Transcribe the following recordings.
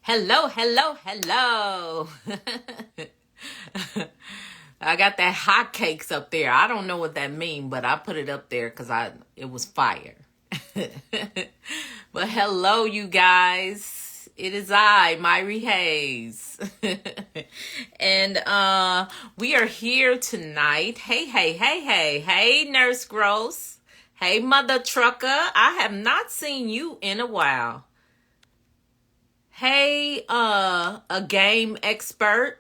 Hello, hello, hello. I got that hotcakes up there. I don't know what that means, but I put it up there because it was fire. But hello, you guys. It is I, Myri Hayes. And we are here tonight. Hey, hey, hey, hey, hey, Nurse Gross. Hey, Mother Trucker. I have not seen you in a while. Hey, a game expert.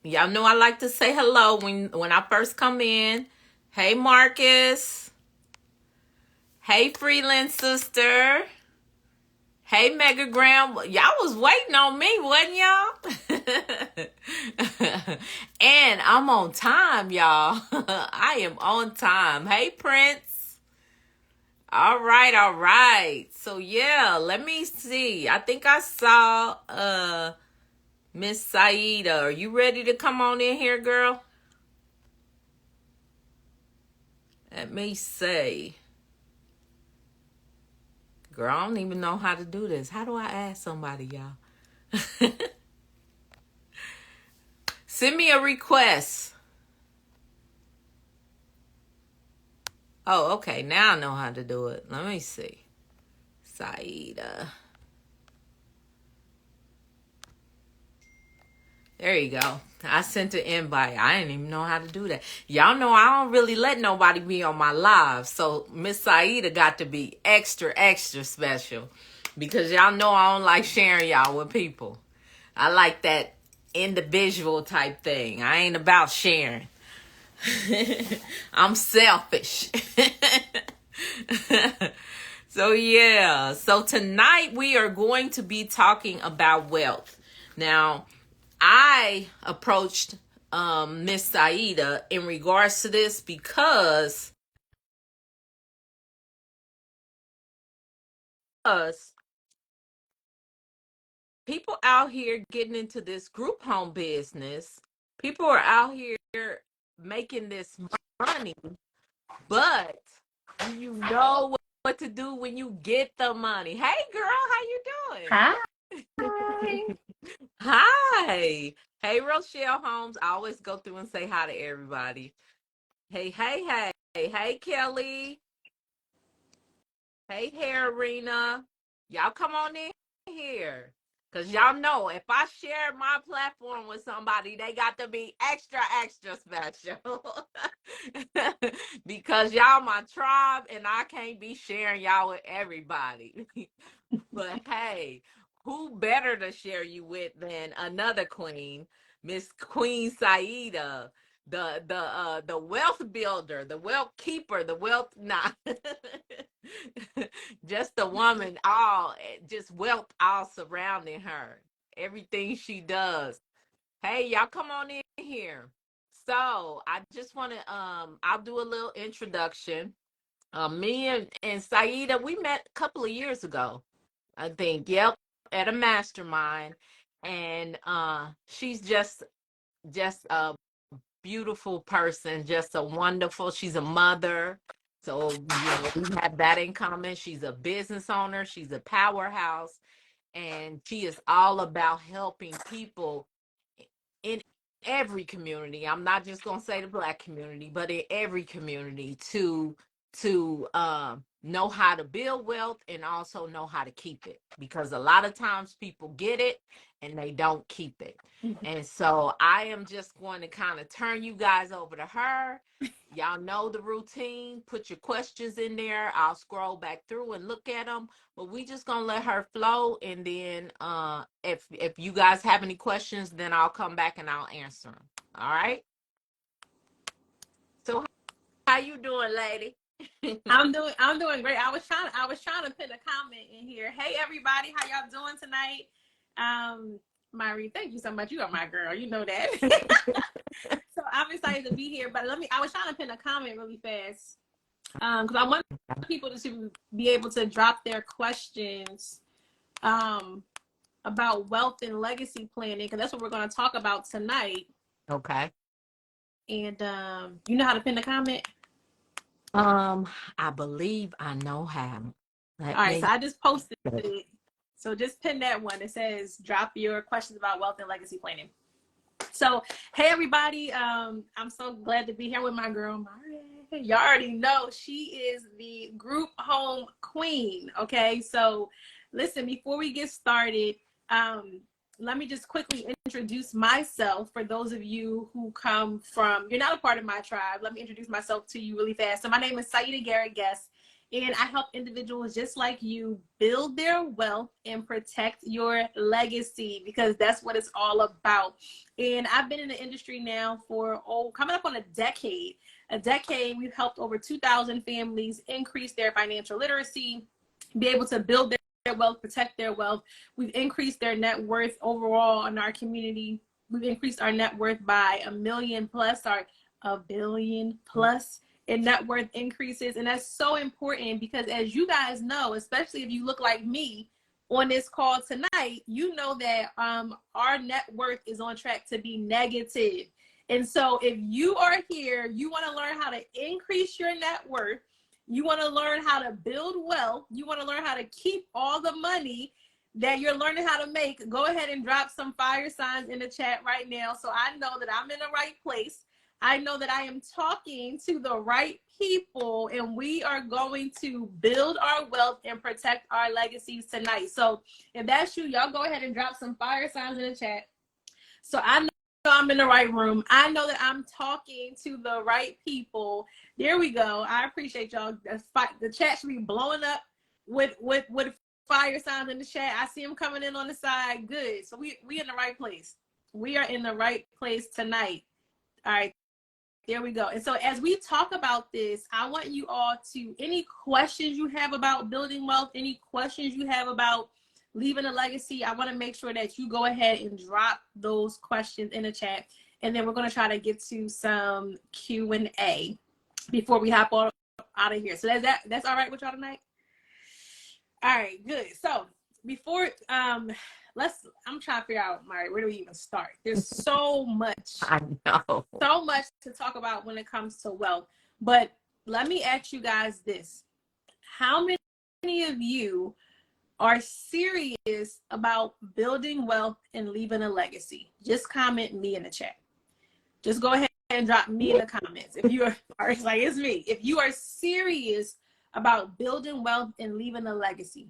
Y'all know I like to say hello when I first come in. Hey, Marcus. Hey, freelance sister. Hey, Megagram. Y'all was waiting on me, wasn't y'all? And I'm on time, y'all. I am on time. Hey, Prince. All right, all right. So yeah, let me see. I think I saw Miss Siedah, are you ready to come on in here, girl? Let me see. Girl, I don't even know how to do this. How do I ask somebody, y'all? Send me a request. Oh, okay. Now I know how to do it. Let me see. Siedah. There you go. I sent an invite. I didn't even know how to do that. Y'all know I don't really let nobody be on my live. So Miss Siedah got to be extra, extra special. Because y'all know I don't like sharing y'all with people. I like that individual type thing. I ain't about sharing. I'm selfish. So yeah. So tonight we are going to be talking about wealth. Now, I approached Miss Siedah in regards to this because people out here getting into this group home business, people are out here making this money, but do you know what to do when you get the money? Hey girl, how you Hi. doing? Hi. Hey Rochelle Holmes. I always go through and say hi to everybody. Hey, hey, hey. Hey Kelly. Hey Hair Arena. Y'all come on in here. Cause y'all know if I share my platform with somebody, they got to be extra, extra special. Because y'all my tribe and I can't be sharing y'all with everybody. But hey, who better to share you with than another queen, Miss Queen Siedah, the wealth builder, the wealth keeper, the wealth nah. Just the woman, all just wealth all surrounding her. Everything she does. Hey, y'all come on in here. So I just want to I'll do a little introduction. Me and Siedah, we met a couple of years ago. I think, yep, at a mastermind. And she's just a beautiful person, just a wonderful, she's a mother. So, we have that in common. She's a business owner, she's a powerhouse, and she is all about helping people in every community. I'm not just gonna say the Black community, but in every community to know how to build wealth and also know how to keep it, because a lot of times people get it and they don't keep it. And so I am just going to kind of turn you guys over to her. Y'all know the routine. Put your questions in there. I'll scroll back through and look at them, but we just gonna let her flow, and then if you guys have any questions, then I'll come back and I'll answer them. All right. So how you doing, lady? I'm doing great. I was trying to put a comment in here. Hey everybody, how y'all doing tonight? Myri, thank you so much. You are my girl. You know that. So I'm excited to be here. But I was trying to pin a comment really fast. Because I want people to be able to drop their questions about wealth and legacy planning, because that's what we're going to talk about tonight. Okay. And you know how to pin a comment? I believe I know how. All Let right, so me. I just posted it. So just pin that one. It says drop your questions about wealth and legacy planning. So, hey everybody, I'm so glad to be here with my girl, Mari. Y'all already know she is the group home queen, okay? So, listen, before we get started, let me just quickly introduce myself for those of you who come from, you're not a part of my tribe. Let me introduce myself to you really fast. So, my name is Siedah Garrett-Guess. And I help individuals just like you build their wealth and protect your legacy, because that's what it's all about. And I've been in the industry now for, coming up on a decade. We've helped over 2,000 families increase their financial literacy, be able to build their wealth, protect their wealth. We've increased their net worth overall in our community. We've increased our net worth by $1 billion plus in net worth increases. And that's so important because, as you guys know, especially if you look like me on this call tonight, you know that our net worth is on track to be negative. And so if you are here, you want to learn how to increase your net worth, you want to learn how to build wealth, you want to learn how to keep all the money that you're learning how to make, go ahead and drop some fire signs in the chat right now, so I know that I'm in the right place. I know that I am talking to the right people, and we are going to build our wealth and protect our legacies tonight. So if that's you, y'all go ahead and drop some fire signs in the chat. So I know I'm in the right room. I know that I'm talking to the right people. There we go. I appreciate y'all. The chat should be blowing up with fire signs in the chat. I see them coming in on the side. Good. So we in the right place. We are in the right place tonight. All right. There we go. And so as we talk about this, I want you all to, any questions you have about building wealth, any questions you have about leaving a legacy, I want to make sure that you go ahead and drop those questions in the chat. And then we're going to try to get to some Q&A before we hop out of here. So that's all right with y'all tonight? All right, good. So before, I'm trying to figure out, Mari, where do we even start? There's so much. I know. So much to talk about when it comes to wealth. But let me ask you guys this. How many of you are serious about building wealth and leaving a legacy? Just comment me in the chat. Just go ahead and drop me in the comments. If you are like, it's me. If you are serious about building wealth and leaving a legacy.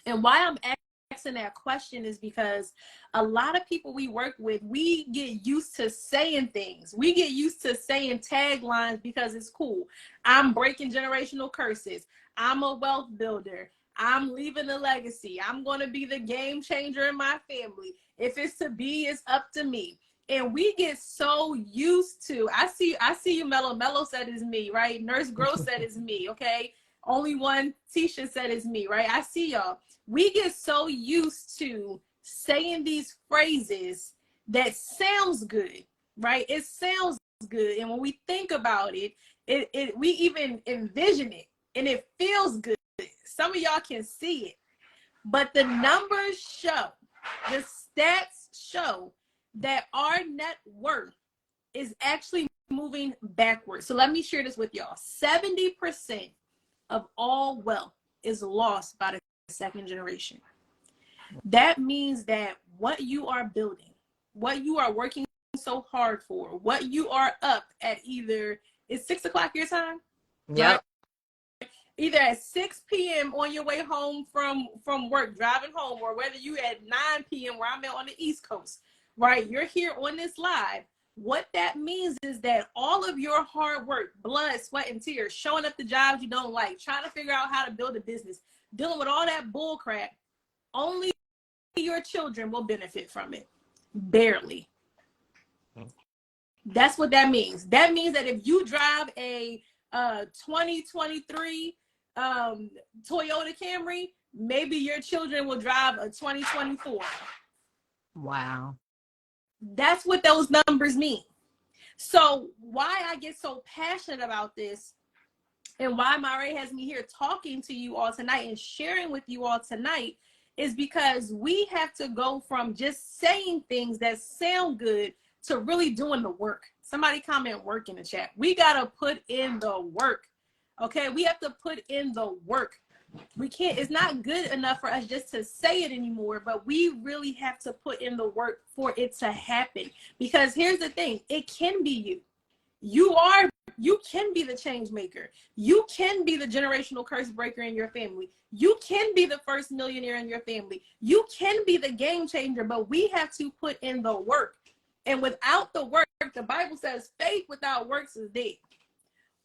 And why I'm asking that question is because a lot of people we work with, we get used to saying things. We get used to saying taglines because it's cool. I'm breaking generational curses. I'm a wealth builder. I'm leaving a legacy. I'm going to be the game changer in my family. If it's to be, it's up to me. And we get so used to, I see you, Mello. Mello said it's me, right? Nurse Girl said it's me, okay? Only one Tisha said it's me, right? I see y'all. We get so used to saying these phrases that sounds good, right? It sounds good. And when we think about it, we even envision it and it feels good. Some of y'all can see it, but the numbers show, the stats show that our net worth is actually moving backwards. So let me share this with y'all. 70% of all wealth is lost by the second generation. That means that what you are building, what you are working so hard for, what you are up at, either it's 6 o'clock your time, Yep. right? Either at 6 p.m. on your way home from work, driving home, or whether you at 9 p.m. where I'm at on the East Coast, right? You're here on this live. What that means is that all of your hard work, blood, sweat, and tears, showing up the jobs you don't like, trying to figure out how to build a business, dealing with all that bull crap, only your children will benefit from it. Barely. That's what that means. That means that if you drive a 2023 Toyota Camry, maybe your children will drive a 2024. Wow. That's what those numbers mean. So why I get so passionate about this, and why Mari has me here talking to you all tonight and sharing with you all tonight, is because we have to go from just saying things that sound good to really doing the work. Somebody comment work in the chat. We got to put in the work. Okay, we have to put in the work. We can't, it's not good enough for us just to say it anymore, but we really have to put in the work for it to happen. Because here's the thing, it can be you. You can be the change maker. You can be the generational curse breaker in your family. You can be the first millionaire in your family. You can be the game changer, but we have to put in the work. And without the work, the Bible says faith without works is dead.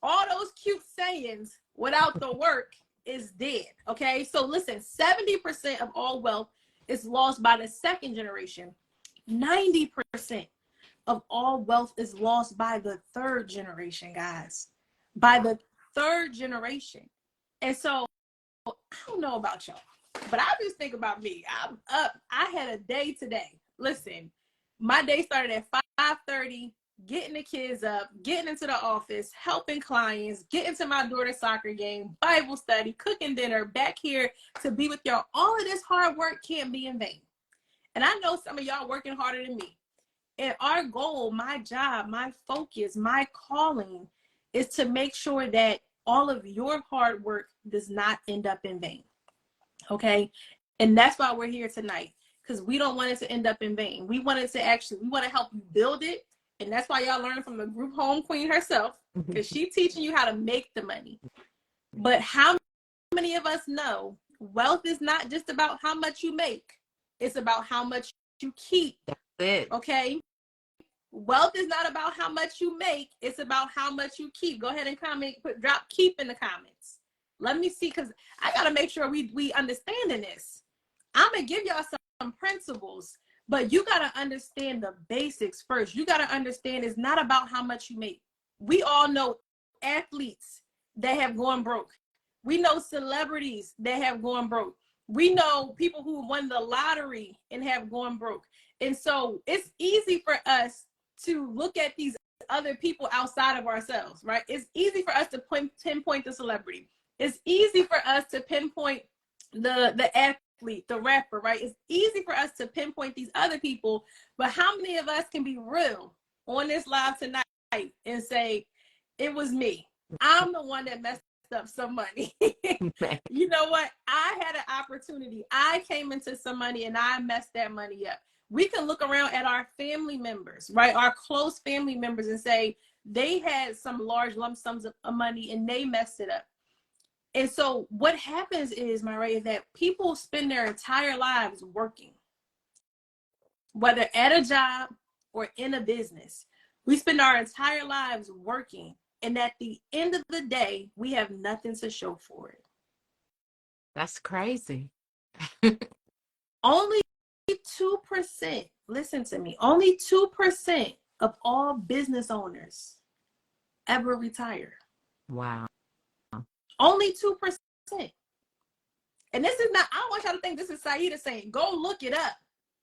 All those cute sayings without the work is dead. Okay. So listen, 70% of all wealth is lost by the second generation. 90% of all wealth is lost by the third generation, guys. By the third generation. And so I don't know about y'all, but I just think about me. I'm up. I had a day today. Listen, my day started at 5:30. Getting the kids up, getting into the office, helping clients, getting to my daughter's soccer game, Bible study, cooking dinner, back here to be with y'all. All of this hard work can't be in vain. And I know some of y'all working harder than me. And our goal, my job, my focus, my calling is to make sure that all of your hard work does not end up in vain. Okay? And that's why we're here tonight, because we don't want it to end up in vain. We want to help you build it. And that's why y'all learning from the group home queen herself, because she's teaching you how to make the money. But how many of us know wealth is not just about how much you make? It's about how much you keep. That's it. Okay? Wealth is not about how much you make. It's about how much you keep. Go ahead and comment, drop keep in the comments. Let me see, because I got to make sure we understanding this. I'm going to give y'all some principles. But you got to understand the basics first. You got to understand it's not about how much you make. We all know athletes that have gone broke. We know celebrities that have gone broke. We know people who won the lottery and have gone broke. And so it's easy for us to look at these other people outside of ourselves, right? It's easy for us to pinpoint the celebrity. It's easy for us to pinpoint the athlete, the rapper, right? It's easy for us to pinpoint these other people, but how many of us can be real on this live tonight and say, it was me. I'm the one that messed up some money. You know what? I had an opportunity. I came into some money and I messed that money up. We can look around at our family members, right? Our close family members and say they had some large lump sums of money and they messed it up. And so what happens is, Myra, that people spend their entire lives working, whether at a job or in a business. We spend our entire lives working. And at the end of the day, we have nothing to show for it. That's crazy. Only 2%, listen to me, only 2% of all business owners ever retire. Wow. Only 2%. And this is not, I don't want y'all to think this is Siedah saying, go look it up.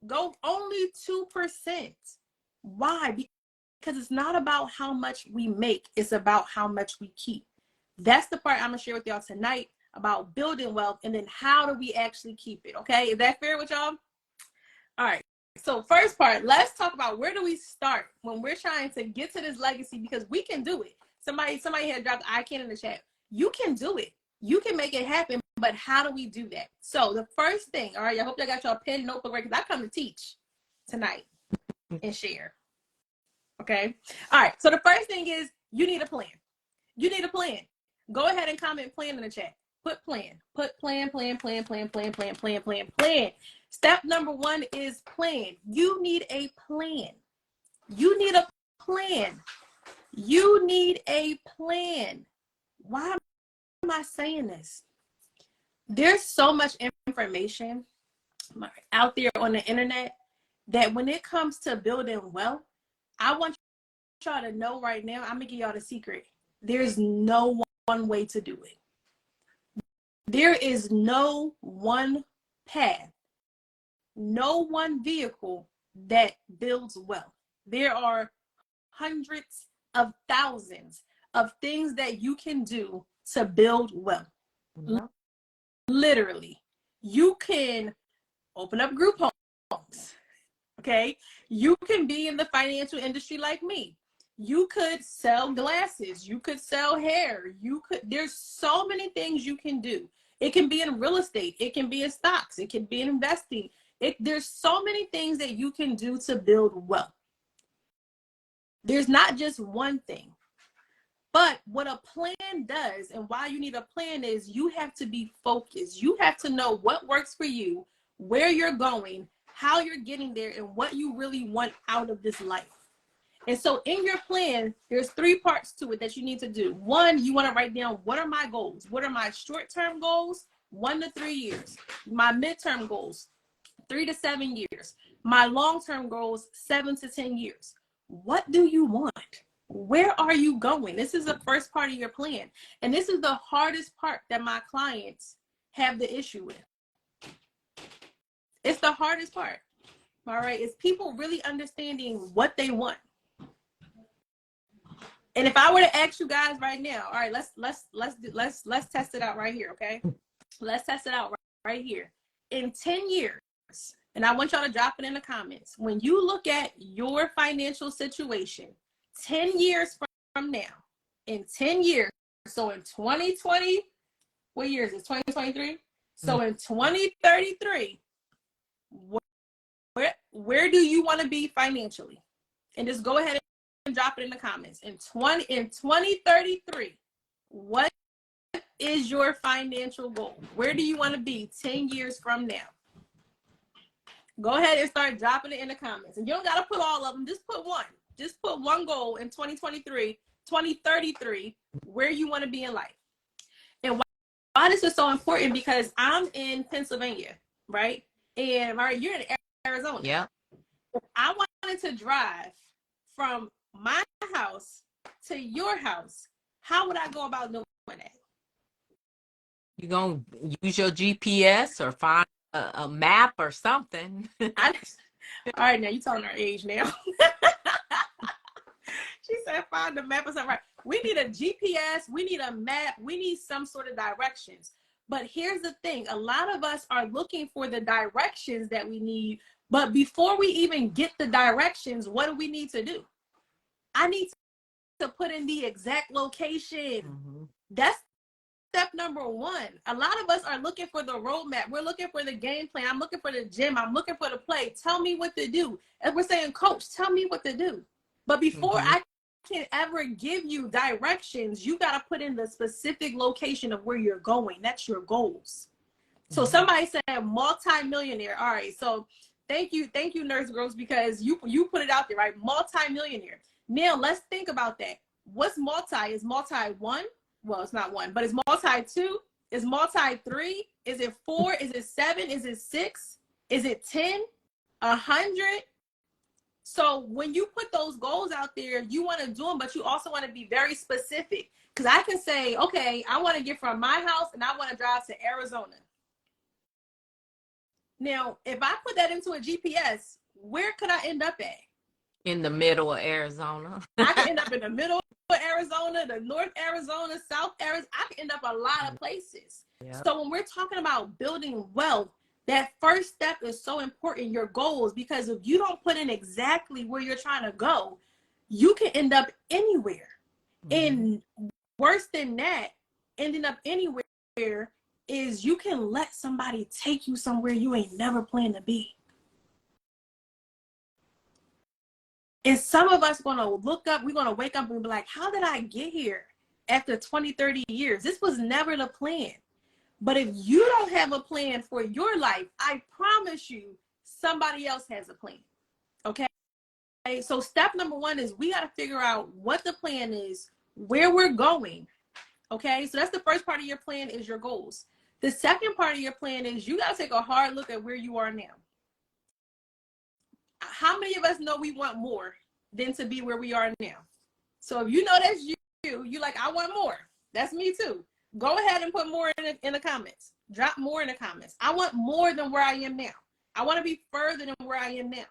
Go, only 2%. Why? Because it's not about how much we make. It's about how much we keep. That's the part I'm going to share with y'all tonight about building wealth, and then how do we actually keep it, okay? Is that fair with y'all? All right. So first part, let's talk about where do we start when we're trying to get to this legacy, because we can do it. Somebody had dropped I can in the chat. You can do it. You can make it happen, but how do we do that? So the first thing, all right, I hope y'all got your pen, notebook ready, because I come to teach tonight and share. Okay. All right. So the first thing is you need a plan. You need a plan. Go ahead and comment plan in the chat. Put plan. Put plan. Step number 1 is plan. You need a plan. You need a plan. You need a plan. Why am I saying this? There's so much information out there on the internet that when it comes to building wealth, I want y'all to know right now, I'm going to give y'all the secret. There's no one way to do it. There is no one path, no one vehicle that builds wealth. There are hundreds of thousands of things that you can do to build wealth. Mm-hmm. Literally, you can open up group homes. Okay, you can be in the financial industry like me. You could sell glasses. You could sell hair. There's so many things you can do. It can be in real estate. It can be in stocks. It can be in investing. There's so many things that you can do to build wealth. There's not just one thing. But what a plan does, and why you need a plan, is you have to be focused. You have to know what works for you, where you're going, how you're getting there, and what you really want out of this life. And so in your plan, there's 3 parts to it that you need to do. 1, you want to write down, what are my goals? What are my short-term goals? 1 to 3 years. My midterm goals, 3 to 7 years. My long-term goals, 7 to 10 years. What do you want? Where are you going? This is the first part of your plan. And this is the hardest part that my clients have the issue with. It's the hardest part. All right. It's people really understanding what they want. And if I were to ask you guys right now, all right, let's test it out right here. Okay. Let's test it out right here. In 10 years, and I want y'all to drop it in the comments. When you look at your financial situation, 10 years from now, in 10 years, so in 2020, what year is it? 2023? So in 2033, where do you want to be financially? And just go ahead and drop it in the comments. In 2033, what is your financial goal? Where do you want to be 10 years from now? Go ahead and start dropping it in the comments. And you don't got to put all of them. Just put one. Just put one goal in 2033, where you want to be in life. And why this is so important, because I'm in Pennsylvania, right? And all right, you're in Arizona. Yeah. If I wanted to drive from my house to your house, how would I go about doing that? You're going to use your GPS or find a map or something. All right, now you're telling our age now. She said, find a map or something. Right. We need a GPS. We need a map. We need some sort of directions. But here's the thing. A lot of us are looking for the directions that we need. But before we even get the directions, what do we need to do? I need to put in the exact location. Mm-hmm. That's step number 1. A lot of us are looking for the roadmap. We're looking for the game plan. I'm looking for the gym. I'm looking for the play. Tell me what to do. And we're saying, coach, tell me what to do. But before I can ever give you directions, you got to put in the specific location of where you're going. That's your goals. So somebody said multi-millionaire. All right. So thank you, Nurse Girls, because you put it out there, right? Multi-millionaire. Now let's think about that. What's multi? Is multi 1? Well, it's not 1, but it's multi 2. Is multi 3? Is it 4? Is it 7? Is it 6? Is it 10? 100? So when you put those goals out there, you want to do them, but you also want to be very specific. Because I can say, okay, I want to get from my house and I want to drive to Arizona. Now, if I put that into a GPS, where could I end up at? In the middle of Arizona. I could end up in the middle of Arizona, the North Arizona, South Arizona. I could end up a lot of places. Yep. So when we're talking about building wealth, that first step is so important, your goals, because if you don't put in exactly where you're trying to go, you can end up anywhere. And worse than that, ending up anywhere is you can let somebody take you somewhere you ain't never planned to be. And some of us going to look up, we're going to wake up and be like, how did I get here after 20, 30 years? This was never the plan. But if you don't have a plan for your life, I promise you somebody else has a plan. Okay? So step number 1 is we got to figure out what the plan is, where we're going. Okay? So that's the first part of your plan, is your goals. The second part of your plan is you got to take a hard look at where you are now. How many of us know we want more than to be where we are now? So if you know that's you're like, I want more. That's me too. Go ahead and put more in the comments. Drop more in the comments. I want more than where I am now. I want to be further than where I am now.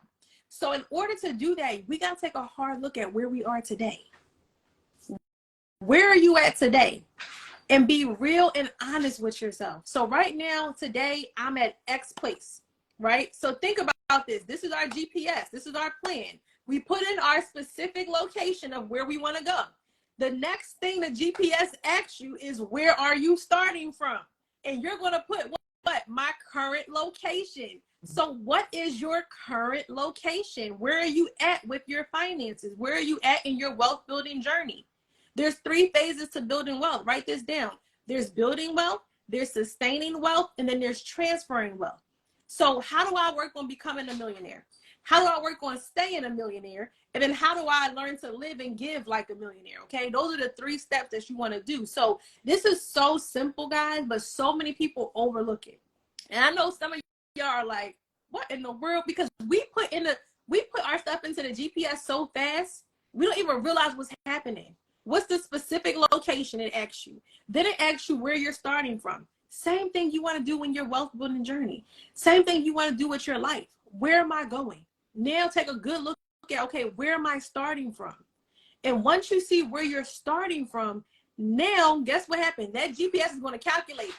So in order to do that, we got to take a hard look at where we are today. Where are you at today? And be real and honest with yourself. So right now, today, I'm at X place, right? So think about this. This is our GPS. This is our plan. We put in our specific location of where we want to go. The next thing the GPS asks you is, where are you starting from? And you're going to put what? My current location. So what is your current location? Where are you at with your finances? Where are you at in your wealth building journey? There's 3 phases to building wealth. Write this down. There's building wealth, there's sustaining wealth, and then there's transferring wealth. So how do I work on becoming a millionaire? How do I work on staying a millionaire? And then how do I learn to live and give like a millionaire? Okay, those are the 3 steps that you want to do. So this is so simple, guys, but so many people overlook it. And I know some of y'all are like, what in the world? Because we put our stuff into the GPS so fast, we don't even realize what's happening. What's the specific location it asks you? Then it asks you where you're starting from. Same thing you want to do in your wealth building journey. Same thing you want to do with your life. Where am I going? Now take a good look at, okay, where am I starting from? And once you see where you're starting from, now guess what happened? That GPS is going to calculate.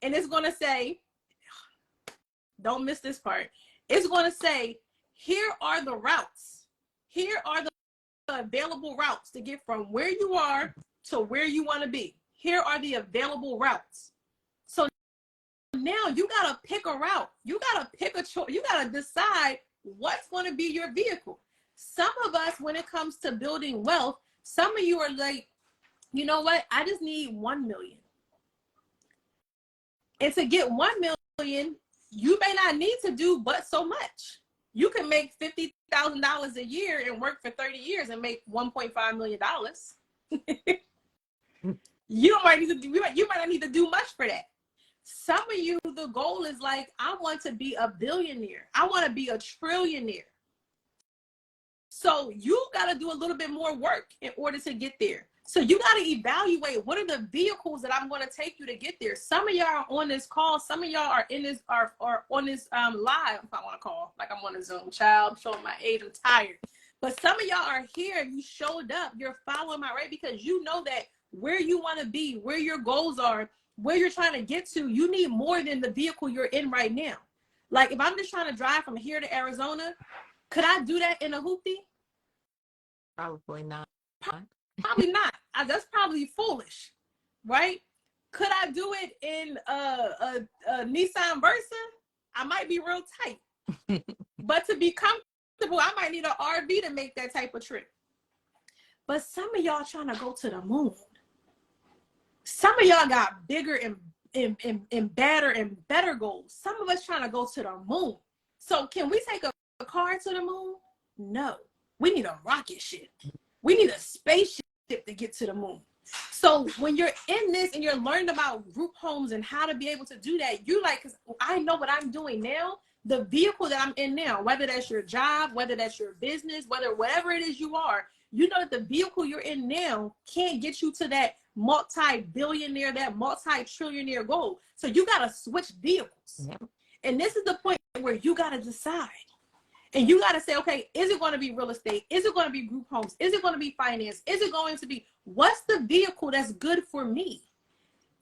And it's going to say, don't miss this part. It's going to say, here are the routes. Here are the available routes to get from where you are to where you want to be. Here are the available routes. So now you got to pick a route. You got to pick a choice. You got to decide what's going to be your vehicle. Some of us, when it comes to building wealth, some of you are like, you know what? I just need 1 million. And to get 1 million, you may not need to do but so much. You can make $50,000 a year and work for 30 years and make $1.5 million. You might not need to do much for that. Some of you, the goal is like, I want to be a billionaire. I want to be a trillionaire. So you got to do a little bit more work in order to get there. So you got to evaluate what are the vehicles that I'm going to take you to get there. Some of y'all are on this call. Some of y'all are in this are on this live, if I want to call, like I'm on a Zoom. Child, I'm showing my age. I'm tired. But some of y'all are here. You showed up. You're following my right because you know that where you want to be, where your goals are, where you're trying to get to, you need more than the vehicle you're in right now. Like if I'm just trying to drive from here to Arizona, could I do that in a hoopty? Probably not. Probably not. That's probably foolish, right? Could I do it in a Nissan Versa? I might be real tight. But to be comfortable, I might need an RV to make that type of trip. But some of y'all trying to go to the moon. Some of y'all got bigger and better and better goals. Some of us trying to go to the moon. So can we take a car to the moon? No. We need a rocket ship. We need a spaceship to get to the moon. So when you're in this and you're learning about group homes and how to be able to do that, you like, because I know what I'm doing now, the vehicle that I'm in now, whether that's your job, whether that's your business, whatever it is you are, you know that the vehicle you're in now can't get you to that multi-billionaire, that multi-trillionaire goal. So you got to switch vehicles. Yeah. And this is the point where you got to decide. And you got to say, okay, is it going to be real estate? Is it going to be group homes? Is it going to be finance? Is it going to be, what's the vehicle that's good for me?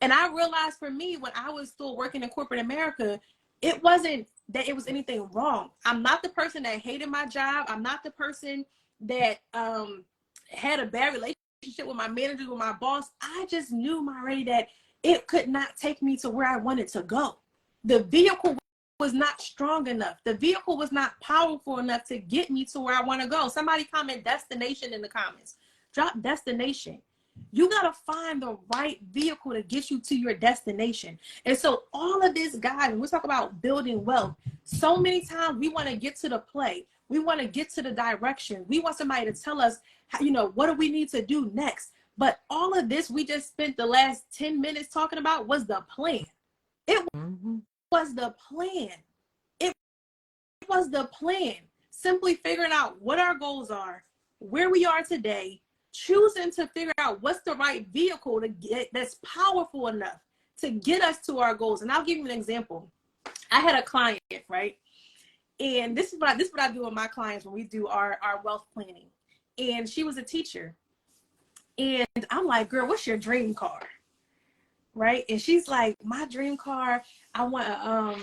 And I realized for me, when I was still working in corporate America, it wasn't that it was anything wrong. I'm not the person that hated my job. I'm not the person that had a bad relationship with my manager, with my boss. I just knew already that it could not take me to where I wanted to go. The vehicle was not strong enough. The vehicle was not powerful enough to get me to where I want to go. Somebody comment destination in the comments. Drop destination. You got to find the right vehicle to get you to your destination. And so all of this, guys, when we talk about building wealth, so many times we want to get to the play. We want to get to the direction. We want somebody to tell us, how, what do we need to do next? But all of this we just spent the last 10 minutes talking about was the plan. It was the plan. It was the plan. Simply figuring out what our goals are, where we are today, choosing to figure out what's the right vehicle to get that's powerful enough to get us to our goals. And I'll give you an example. I had a client, right? And this is what I do with my clients when we do our wealth planning. And she was a teacher. And I'm like, girl, what's your dream car? Right? And she's like, my dream car, I want a,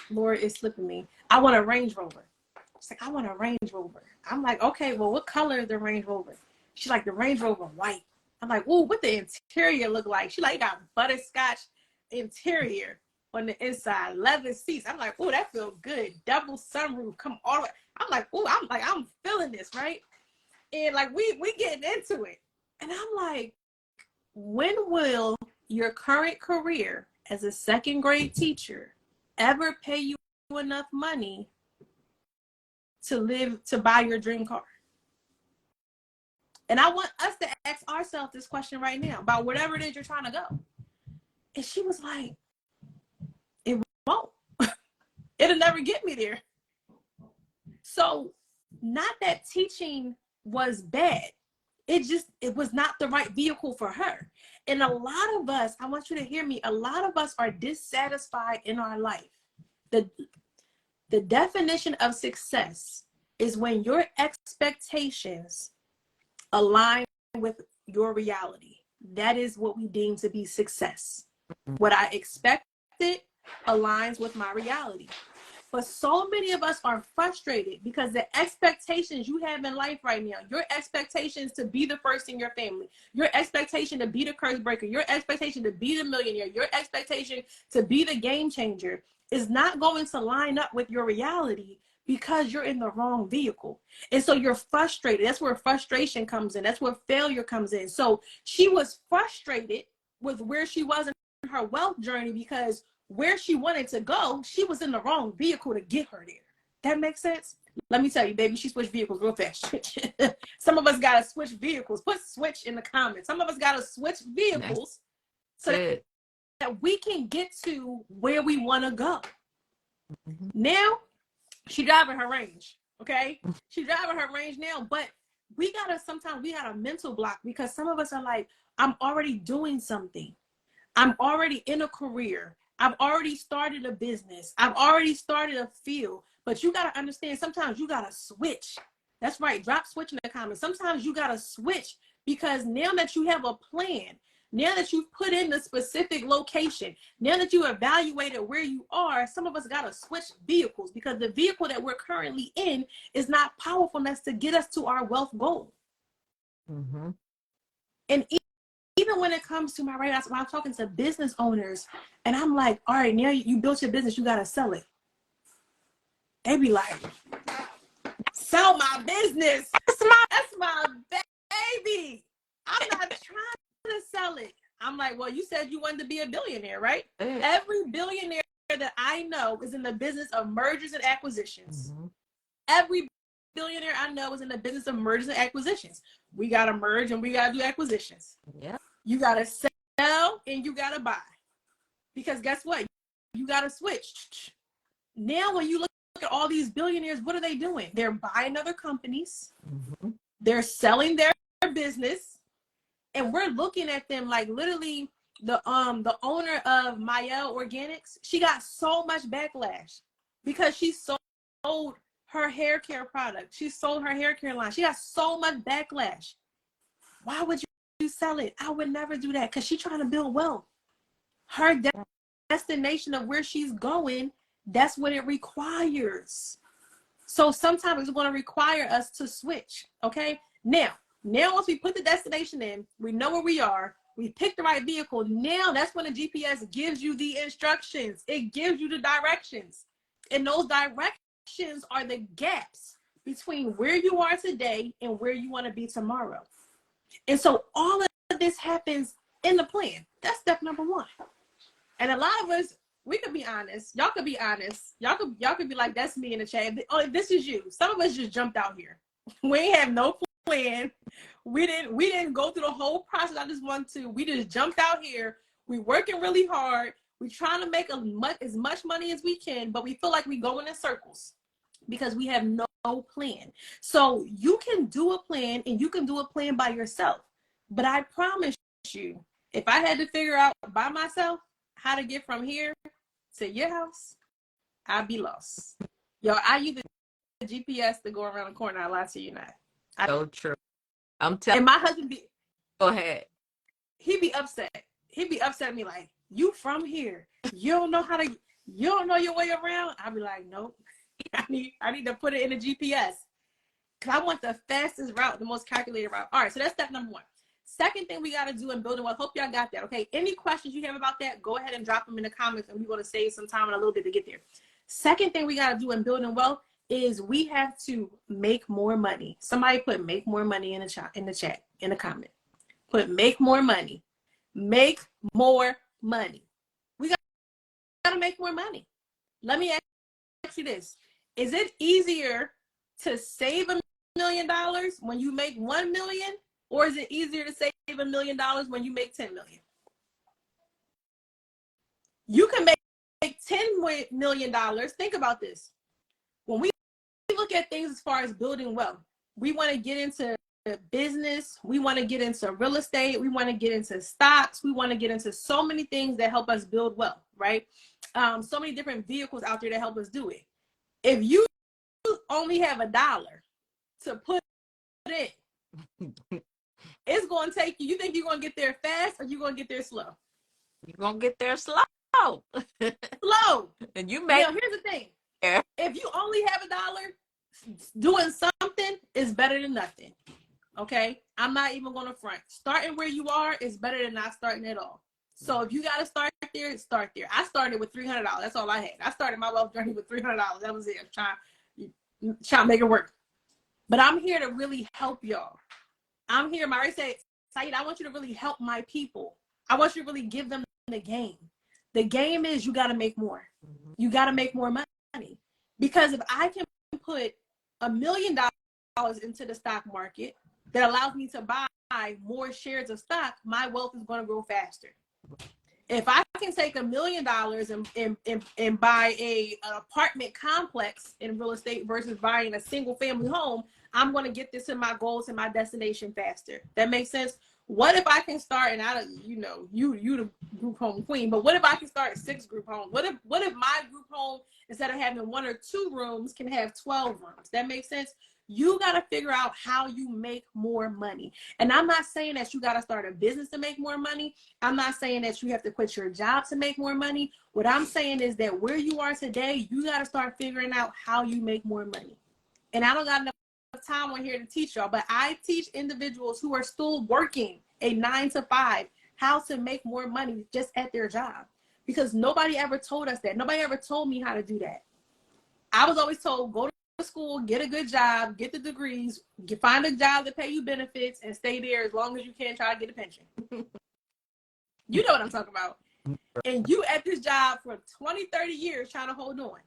Lord, it's slipping me. I want a Range Rover. She's like, I want a Range Rover. I'm like, okay, well, what color is the Range Rover? She's like, the Range Rover white. I'm like, ooh, what the interior look like? She like got butterscotch interior on the inside, leather seats. I'm like, ooh, that feels good. Double sunroof, come all the way. I'm like, ooh, I'm feeling this, right? And like we getting into it. And I'm like, when will your current career as a second grade teacher ever pay you enough money to buy your dream car? And I want us to ask ourselves this question right now about whatever it is you're trying to go. And she was like, it won't. It'll never get me there. So not that teaching was bad. It was not the right vehicle for her. And a lot of us, I want you to hear me, a lot of us are dissatisfied in our life. The definition of success is when your expectations align with your reality. That is what we deem to be success. What I expected aligns with my reality. But so many of us are frustrated because the expectations you have in life right now, your expectations to be the first in your family, your expectation to be the curse breaker, your expectation to be the millionaire, your expectation to be the game changer is not going to line up with your reality because you're in the wrong vehicle. And so you're frustrated. That's where frustration comes in. That's where failure comes in. So she was frustrated with where she was in her wealth journey because where she wanted to go, she was in the wrong vehicle to get her there. That makes sense? Let me tell you, baby, she switched vehicles real fast. Some of us got to switch vehicles. Put switch in the comments. Some of us got to switch vehicles so that we can get to where we want to go. Mm-hmm. Now, she driving her range, okay? She driving her range now, but sometimes we got a mental block because some of us are like, I'm already doing something. I'm already in a career. I've already started a business. I've already started a field. But you got to understand, sometimes you got to switch. That's right. Drop switch in the comments. Sometimes you got to switch because now that you have a plan, now that you've put in the specific location, now that you evaluated where you are, some of us got to switch vehicles because the vehicle that we're currently in is not powerful enough to get us to our wealth goal. Mm-hmm. And even when it comes to my radar, when I'm talking to business owners and I'm like, all right, now you built your business, you got to sell it. They be like, sell my business. That's my baby. I'm not trying to sell it. I'm like, well, you said you wanted to be a billionaire, right? Mm-hmm. Every billionaire that I know is in the business of mergers and acquisitions. Mm-hmm. Every billionaire I know is in the business of mergers and acquisitions. We got to merge and we got to do acquisitions. Yeah. You got to sell and you got to buy. Because guess what? You got to switch. Now, when you look at all these billionaires, what are they doing? They're buying other companies. Mm-hmm. They're selling their business. And we're looking at them like literally the owner of Mayel Organics, she got so much backlash because she sold her hair care product. She sold her hair care line. She got so much backlash. Why would you sell it? I would never do that because she's trying to build wealth. Her destination of where she's going, that's what it requires. So sometimes it's going to require us to switch. Okay. Now once we put the destination in, we know where we are. We picked the right vehicle. Now that's when the GPS gives you the instructions. It gives you the directions. And those directions are the gaps between where you are today and where you want to be tomorrow. And so all of this happens in the plan. That's step number one. And a lot of us, we could be honest. Y'all could be honest. Y'all could be like, that's me in the chat. Oh, this is you. Some of us just jumped out here. We ain't have no plan. We didn't go through the whole process. I just want to. We just jumped out here. We working really hard. We trying to make as much money as we can, but we feel like we going in circles because we have no plan. So you can do a plan and you can do a plan by yourself. But I promise you, if I had to figure out by myself how to get from here to your house, I'd be lost. Yo, I use the GPS to go around the corner. I lie to you not. So true. I'm telling. And my husband go ahead. He'd be upset. He'd be upset at me like, you from here. You don't know your way around? I'd be like, nope. I need to put it in the GPS. Because I want the fastest route, the most calculated route. All right, so that's step number one. Second thing we got to do in building wealth, hope y'all got that, okay? Any questions you have about that, go ahead and drop them in the comments, and we're going to save some time in a little bit to get there. Second thing we got to do in building wealth is we have to make more money. Somebody put make more money in the chat, in the comment. Put make more money. Make more money. We got to make more money. Let me ask you this. Is it easier to save $1 million when you make 1 million? Or is it easier to save $1 million when you make 10 million? You can make $10 million. Think about this. When we look at things as far as building wealth, we want to get into business. We want to get into real estate. We want to get into stocks. We want to get into so many things that help us build wealth, right? So many different vehicles out there that help us do it. If you only have $1 to put in, it's going to take you. You think you're going to get there fast, or you're going to get there slow? You're going to get there slow. Slow. And you make. Now, here's the thing. If you only have $1, doing something is better than nothing. Okay? I'm not even going to front. Starting where you are is better than not starting at all. So if you got to start there, start there. I started with $300. That's all I had. I started my wealth journey with $300. That was it. I'm trying to make it work. But I'm here to really help y'all. I'm here. Mari said, Siedah, I want you to really help my people. I want you to really give them the game. The game is you got to make more. You got to make more money. Because if I can put $1 million into the stock market that allows me to buy more shares of stock, my wealth is going to grow faster. If I can take $1 million and buy an apartment complex in real estate versus buying a single family home, I'm going to get this to my goals and my destination faster. That makes sense. What if I can start, and you the group home queen, but what if I can start 6 group homes? What if my group home, instead of having 1 or 2 rooms, can have 12 rooms? That makes sense. You got to figure out how you make more money. And I'm not saying that you got to start a business to make more money. I'm not saying that you have to quit your job to make more money. What I'm saying is that where you are today, you got to start figuring out how you make more money. And I don't got enough time on here to teach y'all, but I teach individuals who are still working a 9 to 5 how to make more money just at their job, because nobody ever told us that. Nobody ever told me how to do that. I was always told, go to school, get a good job, get the degrees, find a job that pay you benefits, and stay there as long as you can, try to get a pension. You know what I'm talking about. And you at this job for 20, 30 years trying to hold on.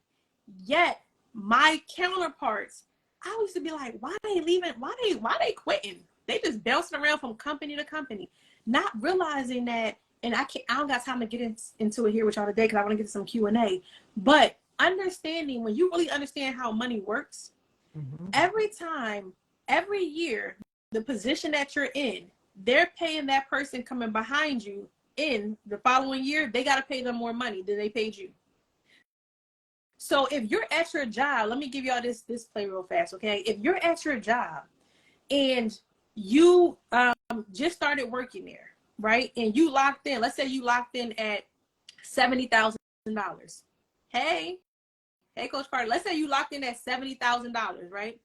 Yet my counterparts, I used to be like, why they leaving? Why they quitting? They just bouncing around from company to company, not realizing that. And I don't got time to get into it here with y'all today because I want to get to some Q&A. But understanding, when you really understand how money works, every year, the position that you're in, they're paying that person coming behind you in the following year. They got to pay them more money than they paid you. So if you're at your job, let me give y'all this play real fast, okay? If you're at your job and you just started working there, right? And you locked in, let's say you locked in at $70,000. Hey, Coach Carter, let's say you locked in at $70,000, right?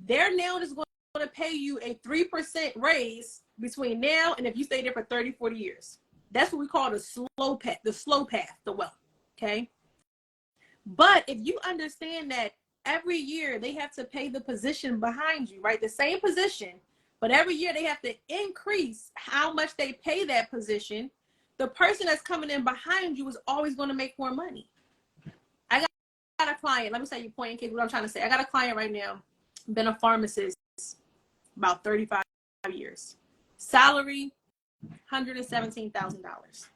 They're now just going to pay you a 3% raise between now and if you stay there for 30, 40 years. That's what we call the slow path to wealth, okay? But if you understand that every year they have to pay the position behind you, right? The same position, but every year they have to increase how much they pay that position. The person that's coming in behind you is always going to make more money. I got a client. Let me tell you point in case what I'm trying to say. I got a client right now, been a pharmacist about 35 years. Salary, $117,000.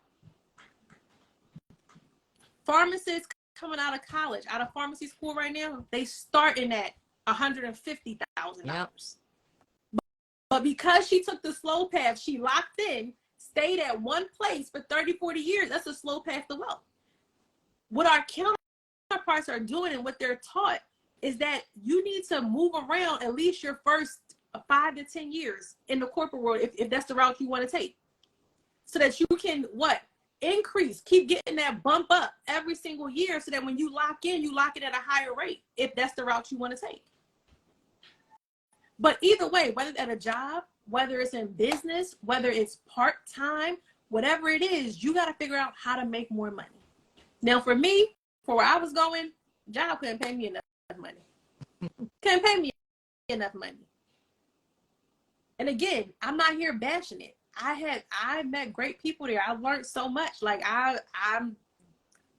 Pharmacists coming out of college, out of pharmacy school right now, they starting at $150,000. Yep. But because she took the slow path, she locked in, stayed at one place for 30, 40 years. That's a slow path to wealth. What our counterparts are doing and what they're taught is that you need to move around at least your first 5 to 10 years in the corporate world, if that's the route you want to take, so that you can increase, keep getting that bump up every single year, so that when you lock it at a higher rate, if that's the route you want to take. But either way, whether at a job whether it's in business, whether it's part-time, whatever it is, you got to figure out how to make more money. Now, for me, for where I was going, job couldn't pay me enough money. Couldn't pay me enough money. And again, I'm not here bashing it. I met great people there. I learned so much. Like I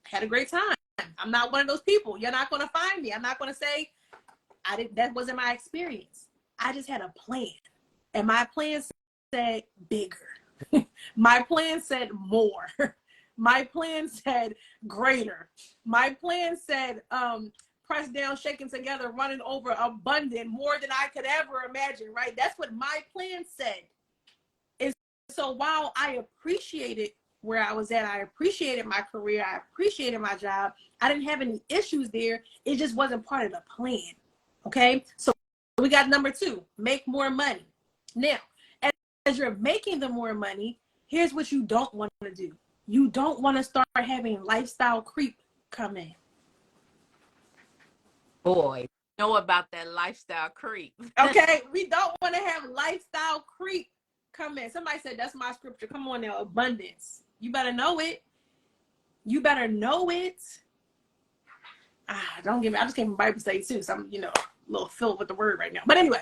had a great time. I'm not one of those people. You're not going to find me. I'm not going to say that wasn't my experience. I just had a plan. And my plan said bigger. My plan said more. My plan said greater. My plan said pressed down, shaken together, running over, abundant, more than I could ever imagine, right? That's what my plan said. And so while I appreciated where I was at, I appreciated my career, I appreciated my job, I didn't have any issues there. It just wasn't part of the plan, okay? So we got number 2, make more money. Now, as you're making the more money, here's what you don't want to do. You don't want to start having lifestyle creep come in. Boy, know about that lifestyle creep. Okay, we don't want to have lifestyle creep come in. Somebody said that's my scripture. Come on now, abundance. You better know it. You better know it. Don't give me. I just came from Bible study too, so I'm a little filled with the word right now. But anyway,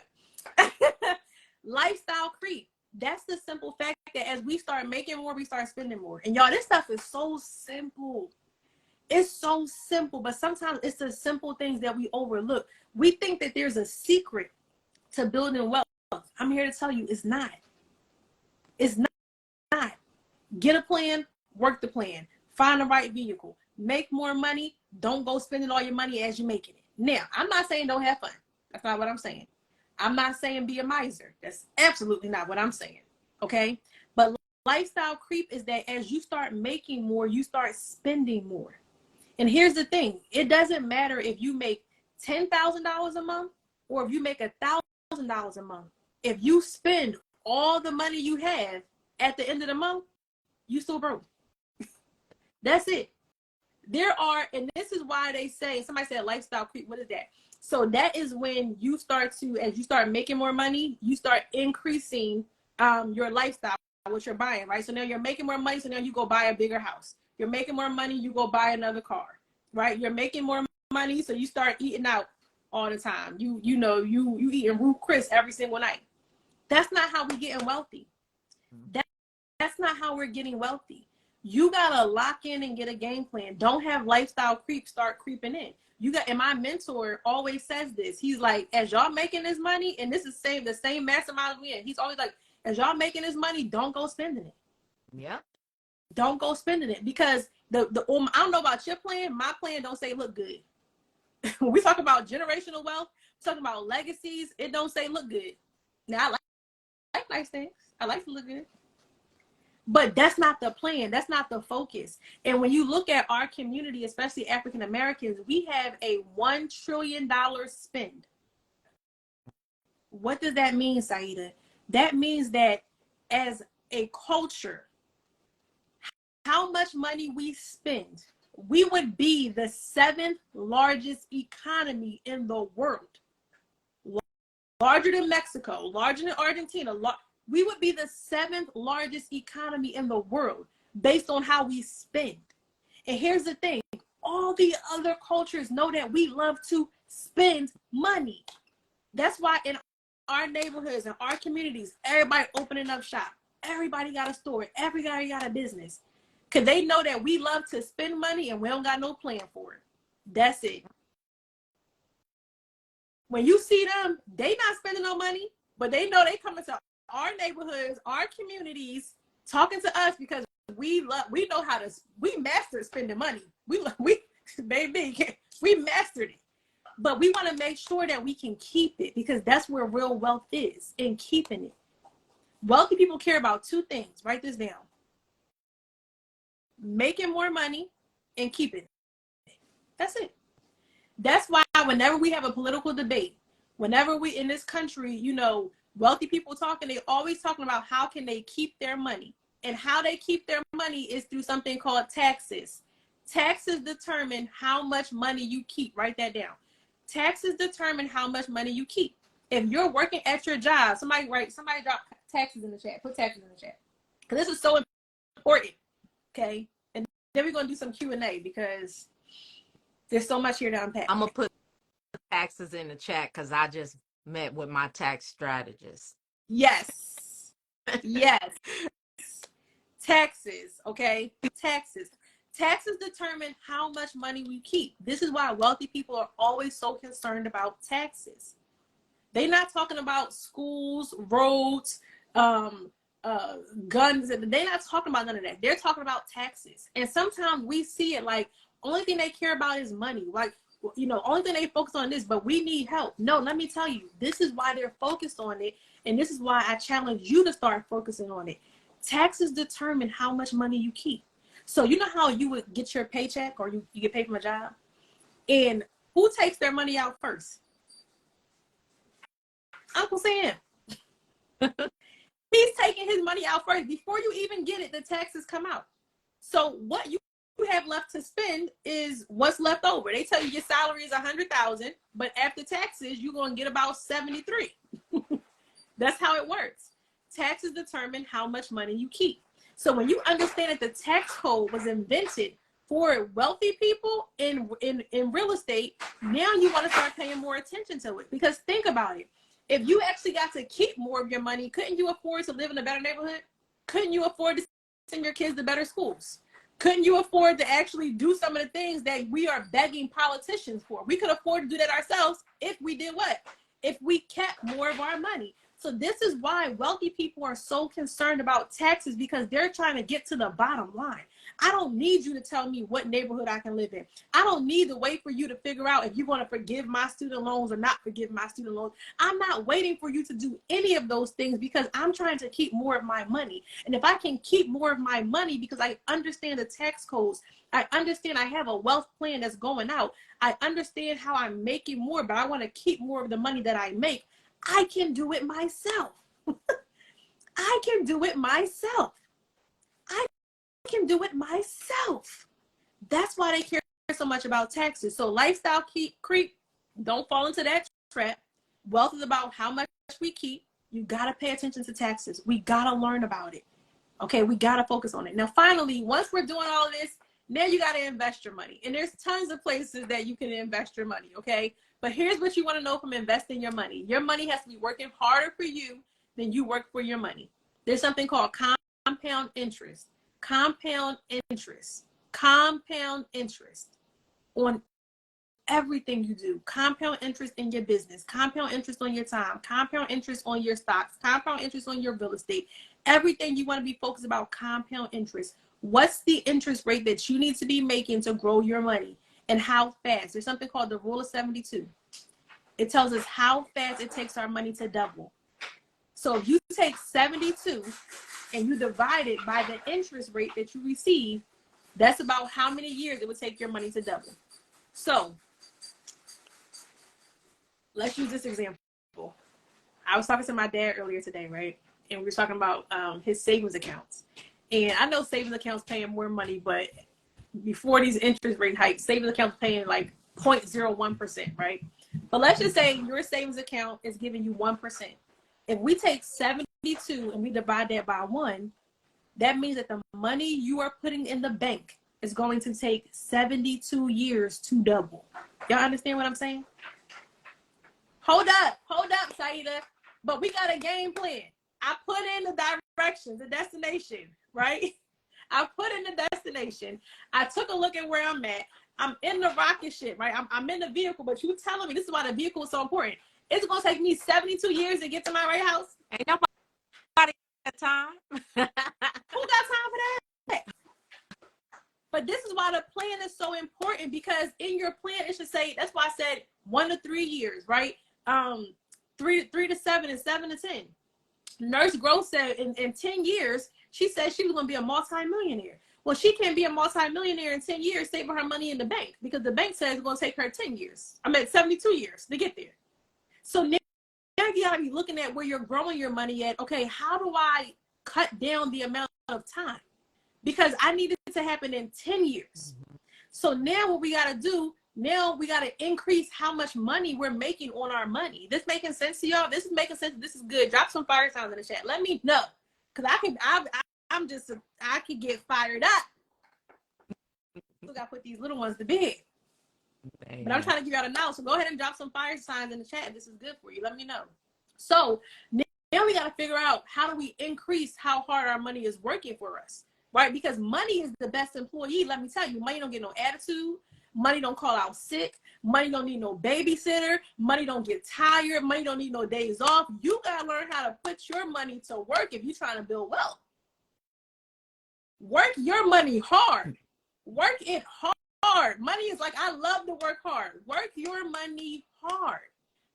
lifestyle creep. That's the simple fact that as we start making more, we start spending more. And y'all, this stuff is so simple. It's so simple, but sometimes it's the simple things that we overlook. We think that there's a secret to building wealth. I'm here to tell you it's not. It's not. Get a plan, work the plan, find the right vehicle, make more money. Don't go spending all your money as you're making it. Now, I'm not saying don't have fun. That's not what I'm saying. I'm not saying be a miser. That's absolutely not what I'm saying. Okay? But lifestyle creep is that as you start making more, you start spending more. And here's the thing. It doesn't matter if you make $10,000 a month or if you make $1,000 a month. If you spend all the money you have at the end of the month, you still broke. That's it. And this is why they say, somebody said lifestyle creep. What is that? So that is when you start to, as you start making more money, you start increasing your lifestyle, what you're buying, right? So now you're making more money. So now you go buy a bigger house. You're making more money, you go buy another car, right? You're making more money, so you start eating out all the time. You eating Ruth Chris every single night. That's not how we're getting wealthy. That's not how we're getting wealthy. You gotta lock in and get a game plan. Don't have lifestyle creep start creeping in. And my mentor always says this. He's like, as y'all making this money, and this is the same mastermind we in. He's always like, as y'all making this money, don't go spending it. Yeah. Don't go spending it because I don't know about your plan. My plan don't say look good. When we talk about generational wealth, talking about legacies, it don't say look good. Now I like nice things. I like to look good. But that's not the plan. That's not the focus. And when you look at our community, especially African Americans, we have a $1 trillion spend. What does that mean, Siedah? That means that as a culture, how much money we spend, we would be the 7th largest economy in the world. Larger than Mexico, larger than Argentina. We would be the 7th largest economy in the world based on how we spend. And here's the thing. All the other cultures know that we love to spend money. That's why in our neighborhoods and our communities, everybody opening up shop. Everybody got a store. Everybody got a business. Because they know that we love to spend money and we don't got no plan for it. That's it. When you see them, they not spending no money, but they know they coming to our neighborhoods, our communities, talking to us because we mastered spending money. We mastered it. But we want to make sure that we can keep it because that's where real wealth is, in keeping it. Wealthy people care about 2 things. Write this down. Making more money and keeping it. That's it. That's why whenever we have a political debate, whenever we in this country, wealthy people talking, they always talking about how can they keep their money. And how they keep their money is through something called taxes. Taxes determine how much money you keep. Write that down. Taxes determine how much money you keep. If you're working at your job, somebody drop taxes in the chat. Put taxes in the chat. Because this is so important. Okay. And then we're going to do some Q&A because there's so much here to unpack. I'm going to put taxes in the chat because I just met with my tax strategist. Yes. Yes. Taxes. Okay. Taxes. Taxes determine how much money we keep. This is why wealthy people are always so concerned about taxes. They're not talking about schools, roads, guns, and they're not talking about none of that. They're talking about taxes. And sometimes we see it like only thing they care about is money. Like, you know, only thing they focus on this, but we need help. No, let me tell you, this is why they're focused on it. And this is why I challenge you to start focusing on it. Taxes determine how much money you keep. So you know how you would get your paycheck or you get paid from a job? And who takes their money out first? Uncle Sam. He's taking his money out first. Before you even get it, the taxes come out. So what you have left to spend is what's left over. They tell you your salary is $100,000, but after taxes, you're going to get about 73. That's how it works. Taxes determine how much money you keep. So when you understand that the tax code was invented for wealthy people in real estate, now you want to start paying more attention to it. Because think about it. If you actually got to keep more of your money, couldn't you afford to live in a better neighborhood? Couldn't you afford to send your kids to better schools? Couldn't you afford to actually do some of the things that we are begging politicians for? We could afford to do that ourselves if we did what? If we kept more of our money. So this is why wealthy people are so concerned about taxes, because they're trying to get to the bottom line. I don't need you to tell me what neighborhood I can live in. I don't need to wait for you to figure out if you want to forgive my student loans or not forgive my student loans. I'm not waiting for you to do any of those things, because I'm trying to keep more of my money. And if I can keep more of my money because I understand the tax codes, I understand I have a wealth plan that's going out, I understand how I'm making more, but I want to keep more of the money that I make, I can do it myself. I can do it myself. I can do it myself. That's why they care so much about taxes. So lifestyle creep, don't fall into that trap. Wealth is about how much we keep. You got to pay attention to taxes. We got to learn about it. Okay, we got to focus on it. Now, finally, once we're doing all of this, now you got to invest your money. And there's tons of places that you can invest your money, okay? But here's what you want to know from investing your money. Your money has to be working harder for you than you work for your money. There's something called compound interest. Compound interest. Compound interest on everything you do. Compound interest in your business. Compound interest on your time. Compound interest on your stocks. Compound interest on your real estate. Everything you want to be focused about compound interest. What's the interest rate that you need to be making to grow your money? And how fast? There's something called the rule of 72. It tells us how fast it takes our money to double. So if you take 72 and you divide it by the interest rate that you receive, that's about how many years it would take your money to double. So let's use this example. I was talking to my dad earlier today, right? And we were talking about his savings accounts. And I know savings accounts paying more money, but before these interest rate hikes, savings accounts paying like 0.01%, right? But let's just say your savings account is giving you 1%. If we take 72 and we divide that by 1, that means that the money you are putting in the bank is going to take 72 years to double. Y'all understand what I'm saying? Hold up, Siedah. But we got a game plan. I put in the directions, the destination, right? I put in the destination. I took a look at where I'm at. I'm in the rocket ship, right? I'm in the vehicle, but you telling me this is why the vehicle is so important. It's going to take me 72 years to get to my right house. Ain't nobody got time. Who got time for that? But this is why the plan is so important, because in your plan, it should say, that's why I said 1 to 3 years, right? 3 to 7 and 7 to 10. Nurse Grove said in 10 years, she said she was going to be a multi-millionaire. Well, she can't be a multi-millionaire in 10 years saving her money in the bank, because the bank says it's going to take her 10 years. 72 years to get there. So now you got to be looking at where you're growing your money at. Okay, how do I cut down the amount of time? Because I need it to happen in 10 years. So now what we got to do Now we got to increase how much money we're making on our money. This making sense to y'all? This is making sense. This is good. Drop some fire signs in the chat. Let me know, because I can get fired up. Still got to put these little ones to bed. But I'm trying to give y'all a knowledge. So go ahead and drop some fire signs in the chat. This is good for you. Let me know. So now we got to figure out, how do we increase how hard our money is working for us, right? Because money is the best employee. Let me tell you, money don't get no attitude. Money don't call out sick. Money don't need no babysitter. Money don't get tired. Money don't need no days off. You got to learn how to put your money to work if you're trying to build wealth. Work your money hard. Work it hard. Money is like, I love to work hard. Work your money hard.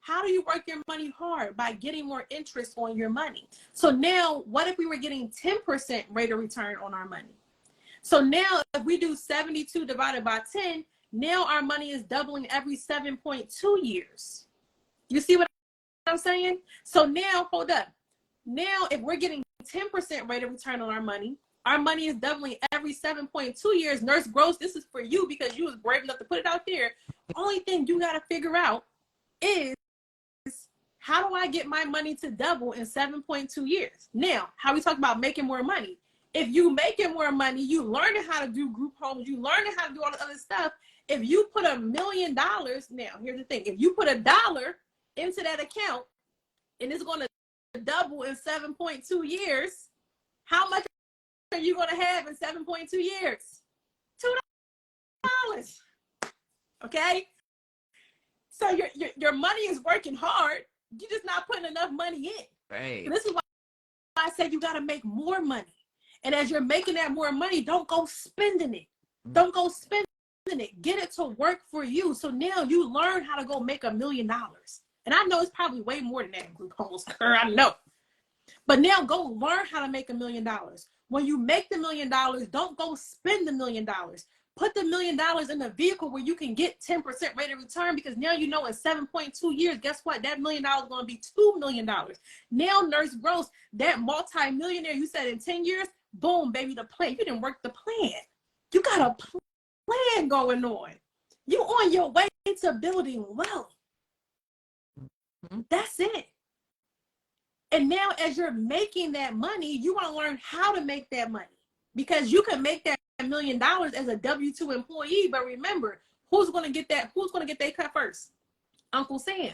How do you work your money hard? By getting more interest on your money. So now, what if we were getting 10% rate of return on our money? So now if we do 72 divided by 10, now our money is doubling every 7.2 years. You see what I'm saying? So now, hold up. Now, if we're getting 10% rate of return on our money is doubling every 7.2 years. Nurse Gross, this is for you because you was brave enough to put it out there. Only thing you got to figure out is, how do I get my money to double in 7.2 years? Now, how we talk about making more money. If you making more money, you learning how to do group homes, you learning how to do all the other stuff. If you put $1 million, now here's the thing. If you put $1 into that account and it's going to double in 7.2 years, how much are you going to have in 7.2 years? $2. Okay? So your money is working hard. You're just not putting enough money in. Right. So this is why I said you got to make more money. And as you're making that more money, don't go spending it. Don't go spending it. Get it to work for you. So now you learn how to go make $1 million. And I know it's probably way more than that, glucose. I know. But now go learn how to make $1 million. When you make the $1 million, don't go spend the $1 million. Put the $1 million in a vehicle where you can get 10% rate of return, because now you know in 7.2 years, guess what? That $1 million is going to be $2 million. Now, Nurse Gross, that multi-millionaire you said in 10 years, boom, baby, the plan. You didn't work the plan. You got a plan going on. You on your way to building wealth. That's it. And now as you're making that money, you want to learn how to make that money, because you can make that $1 million as a W-2 employee. But remember, who's going to get that? Who's going to get their cut first? Uncle Sam.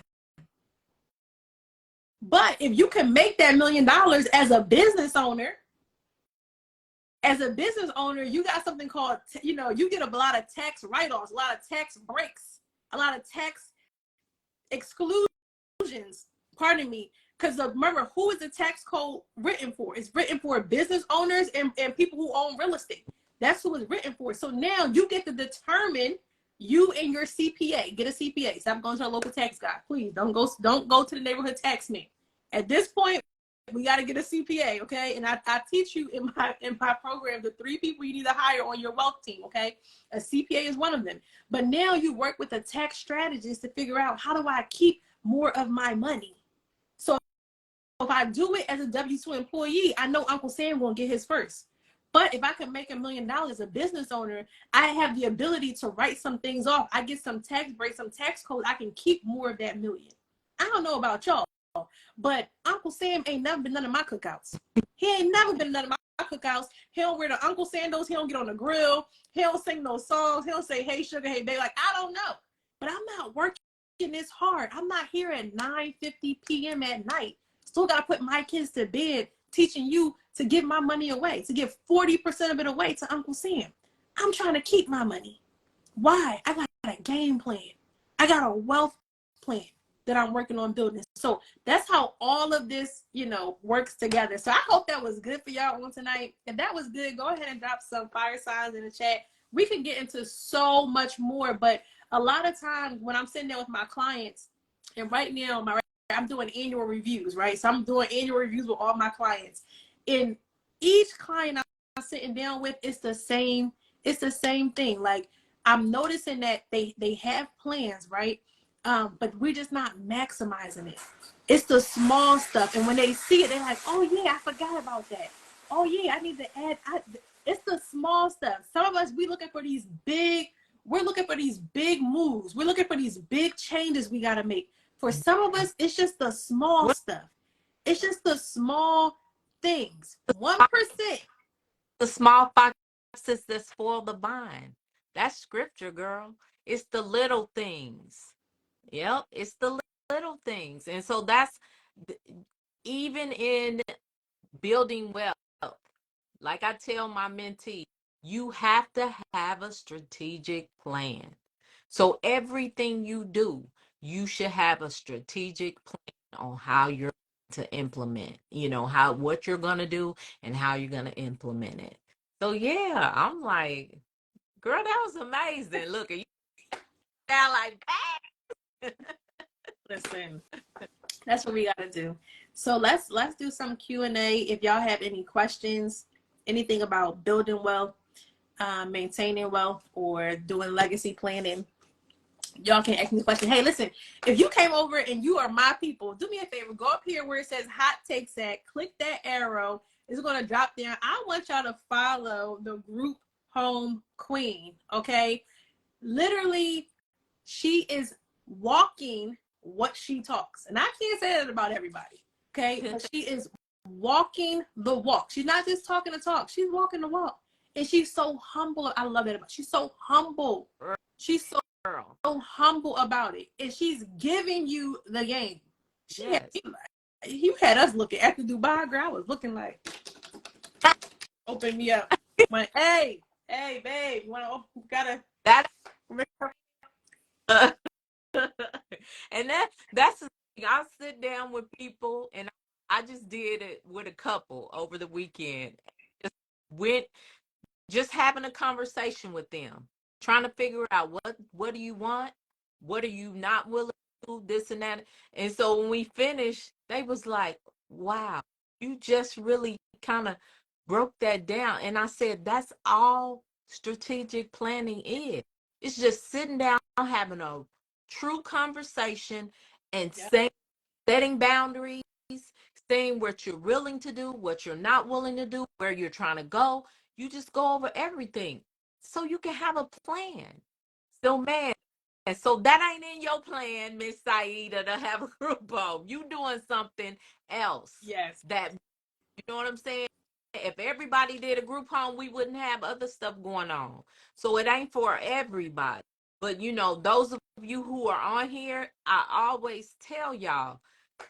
But if you can make that $1 million as a business owner, you got something called, you get a lot of tax write-offs, a lot of tax breaks, a lot of tax exclusions, pardon me. Because remember, who is the tax code written for? It's written for business owners and people who own real estate. That's who it's written for. So now you get to determine, you and your CPA. Get a CPA. Stop going to a local tax guy. Please don't go to the neighborhood tax man. At this point, we got to get a CPA, okay? And I teach you in my program the 3 people you need to hire on your wealth team, okay? A CPA is one of them. But now you work with a tax strategist to figure out, how do I keep more of my money? So if I do it as a W-2 employee, I know Uncle Sam won't get his first. But if I can make $1 million as a business owner, I have the ability to write some things off. I get some tax breaks, some tax codes. I can keep more of that $1 million. I don't know about y'all, but Uncle Sam ain't never been none of my cookouts. He ain't never been none of my cookouts. He don't wear the Uncle Sandals. He don't get on the grill. He don't sing those songs. He don't say, hey, sugar, hey, baby. Like, I don't know. But I'm not working this hard. I'm not here at 9:50 p.m. at night. Still got to put my kids to bed, teaching you to give my money away, to give 40% of it away to Uncle Sam. I'm trying to keep my money. Why? I got a game plan. I got a wealth plan that I'm working on building. So that's how all of this, works together. So I hope that was good for y'all on tonight. If that was good, go ahead and drop some fire signs in the chat. We can get into so much more, but a lot of times when I'm sitting there with my clients, and right now I'm doing annual reviews, right? So I'm doing annual reviews with all my clients. And each client I'm sitting down with, it's the same thing. Like, I'm noticing that they have plans, right? But we're just not maximizing it. It's the small stuff. And when they see it, they're like, oh yeah, I forgot about that. Oh yeah, I need to add. It's the small stuff. Some of us, we looking for these big we're looking for these big moves. We're looking for these big changes we got to make. For some of us, it's just the small stuff. It's just the small things. 1%. The small foxes that spoil the vine. That's scripture, girl. It's the little things. Yep, it's the little things. And so that's even in building wealth. Like I tell my mentees, you have to have a strategic plan. So everything you do, you should have a strategic plan on how you're to implement, what you're going to do and how you're going to implement it. So yeah, I'm like, girl, that was amazing. Look, you sound like that. Listen, that's what we got to do. So let's do some Q&A. If y'all have any questions, anything about building wealth, maintaining wealth, or doing legacy planning, y'all can ask me the question. Hey, listen, if you came over and you are my people, do me a favor. Go up here where it says hot takes at. Click that arrow. It's going to drop down. I want y'all to follow the group home queen, okay? Literally, she is walking what she talks. And I can't say that about everybody, okay? But she is walking the walk. She's not just talking the talk. She's walking the walk. And she's so humble. I love it about. She's so humble. She's so humble about it. And she's giving you the game. You had us looking at the Dubai girl. I was looking like, open me up. Like, hey, babe, you want to gotta that and that's the thing. I'll sit down with people, and I just did it with a couple over the weekend. Just having a conversation with them, trying to figure out what do you want, what are you not willing to do, this and that. And so when we finished, they was like, wow, you just really kind of broke that down. And I said, that's all strategic planning is. It's just sitting down, having a true conversation and setting boundaries, saying what you're willing to do, what you're not willing to do, where you're trying to go. You just go over everything so you can have a plan. So, man, and so that ain't in your plan, Miss Siedah, to have a group home. You doing something else. Yes. That, you know what I'm saying? If everybody did a group home, we wouldn't have other stuff going on. So it ain't for everybody. But, those of you who are on here, I always tell y'all,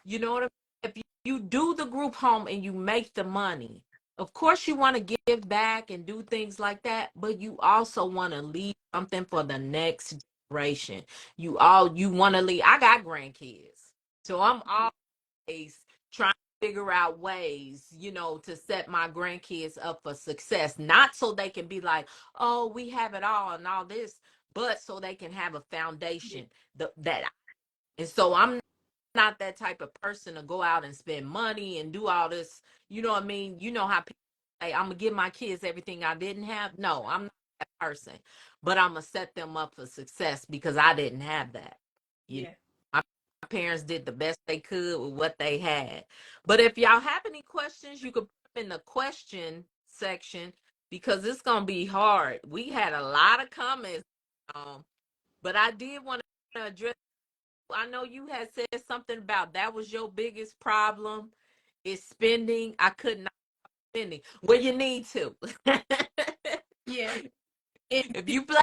you know what I mean? If you do the group home and you make the money, of course you want to give back and do things like that, but you also want to leave something for the next generation. You want to leave. I got grandkids, so I'm always trying to figure out ways, to set my grandkids up for success. Not so they can be like, oh, we have it all and all this, but so they can have a foundation and so I'm not that type of person to go out and spend money and do all this. You know what I mean? You know how people say, I'm going to give my kids everything I didn't have. No, I'm not that person. But I'm going to set them up for success because I didn't have that. My parents did the best they could with what they had. But if y'all have any questions, you could put them in the question section because it's going to be hard. We had a lot of comments, but I did want to address. I know you had said something about that was your biggest problem is spending. I could not spending. Well, you need to. Yeah. If you plan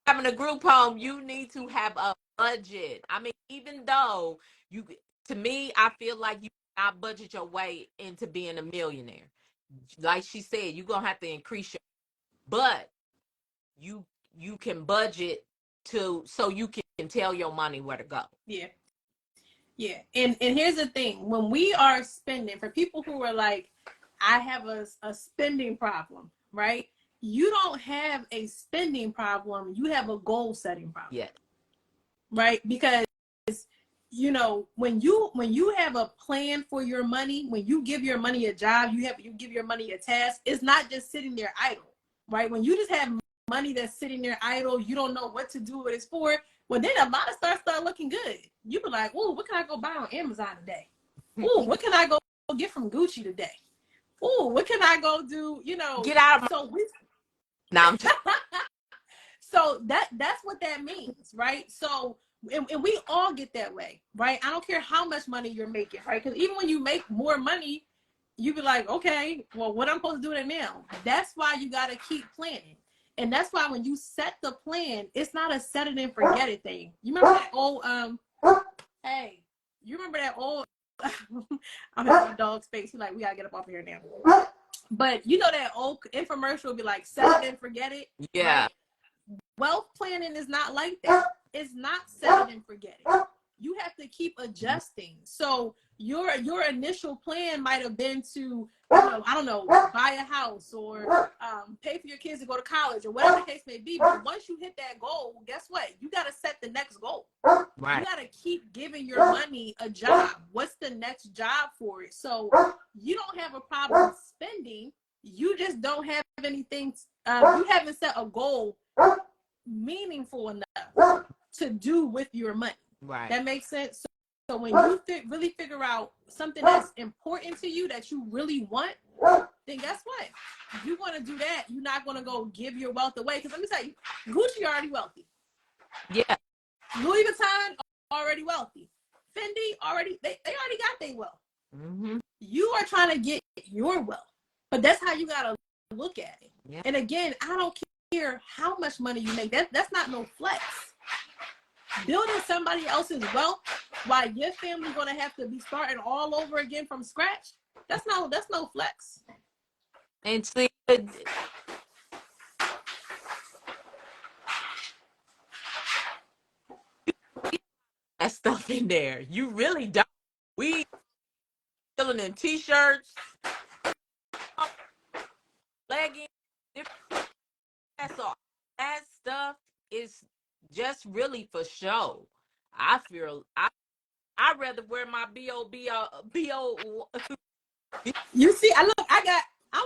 having a group home, you need to have a budget. I mean, even though to me, I feel like you cannot budget your way into being a millionaire. Like she said, you're gonna have to increase but you can budget so you can tell your money where to go. Yeah. Yeah. And here's the thing. When we are spending, for people who are like, I have a spending problem, right? You don't have a spending problem. You have a goal setting problem. Yeah. Right? Because, when you have a plan for your money, when you give your money a job, you give your money a task, it's not just sitting there idle, right? When you just have money that's sitting there idle, you don't know what to do what it's for. Well, then a lot of stuff start looking good. You be like, "Ooh, what can I go buy on Amazon today? Ooh, what can I go get from Gucci today? Ooh, what can I go do? Get out of my. So we. No, I'm just. So that's what that means, right? So and we all get that way, right? I don't care how much money you're making, right? Because even when you make more money, you be like, okay, well, what I'm supposed to do with it now? That's why you got to keep planning. And that's why when you set the plan, it's not a set it and forget it thing. You remember that old hey, you remember that old I'm in my dog's face. He's like, we gotta get up off here now. But you know that old infomercial would be like, set it and forget it, Yeah. right? Wealth planning is not like that. It's not set it and forget it. You have to keep adjusting. So your initial plan might have been to, I don't know, buy a house or pay for your kids to go to college or whatever the case may be. But once you hit that goal, guess what? You got to set the next goal. Right. You got to keep giving your money a job. What's the next job for it? So you don't have a problem spending. You just don't have anything. You haven't set a goal meaningful enough to do with your money. Right. That makes sense. So when you really figure out something that's important to you that you really want, then guess what? If you want to do that, you're not going to go give your wealth away. Because let me tell you, Gucci already wealthy. Yeah. Louis Vuitton already wealthy. Fendi already, they already got their wealth. Mm-hmm. You are trying to get your wealth. But that's how you got to look at it. Yeah. And again, I don't care how much money you make. That's not no flex. Building somebody else's wealth while your family's going to have to be starting all over again from scratch, that's no flex. And see, that stuff in there. You really don't. We filling in t-shirts, leggings, that's all. That stuff is just really for show. I feel I'd rather wear my B.O. You see, I'm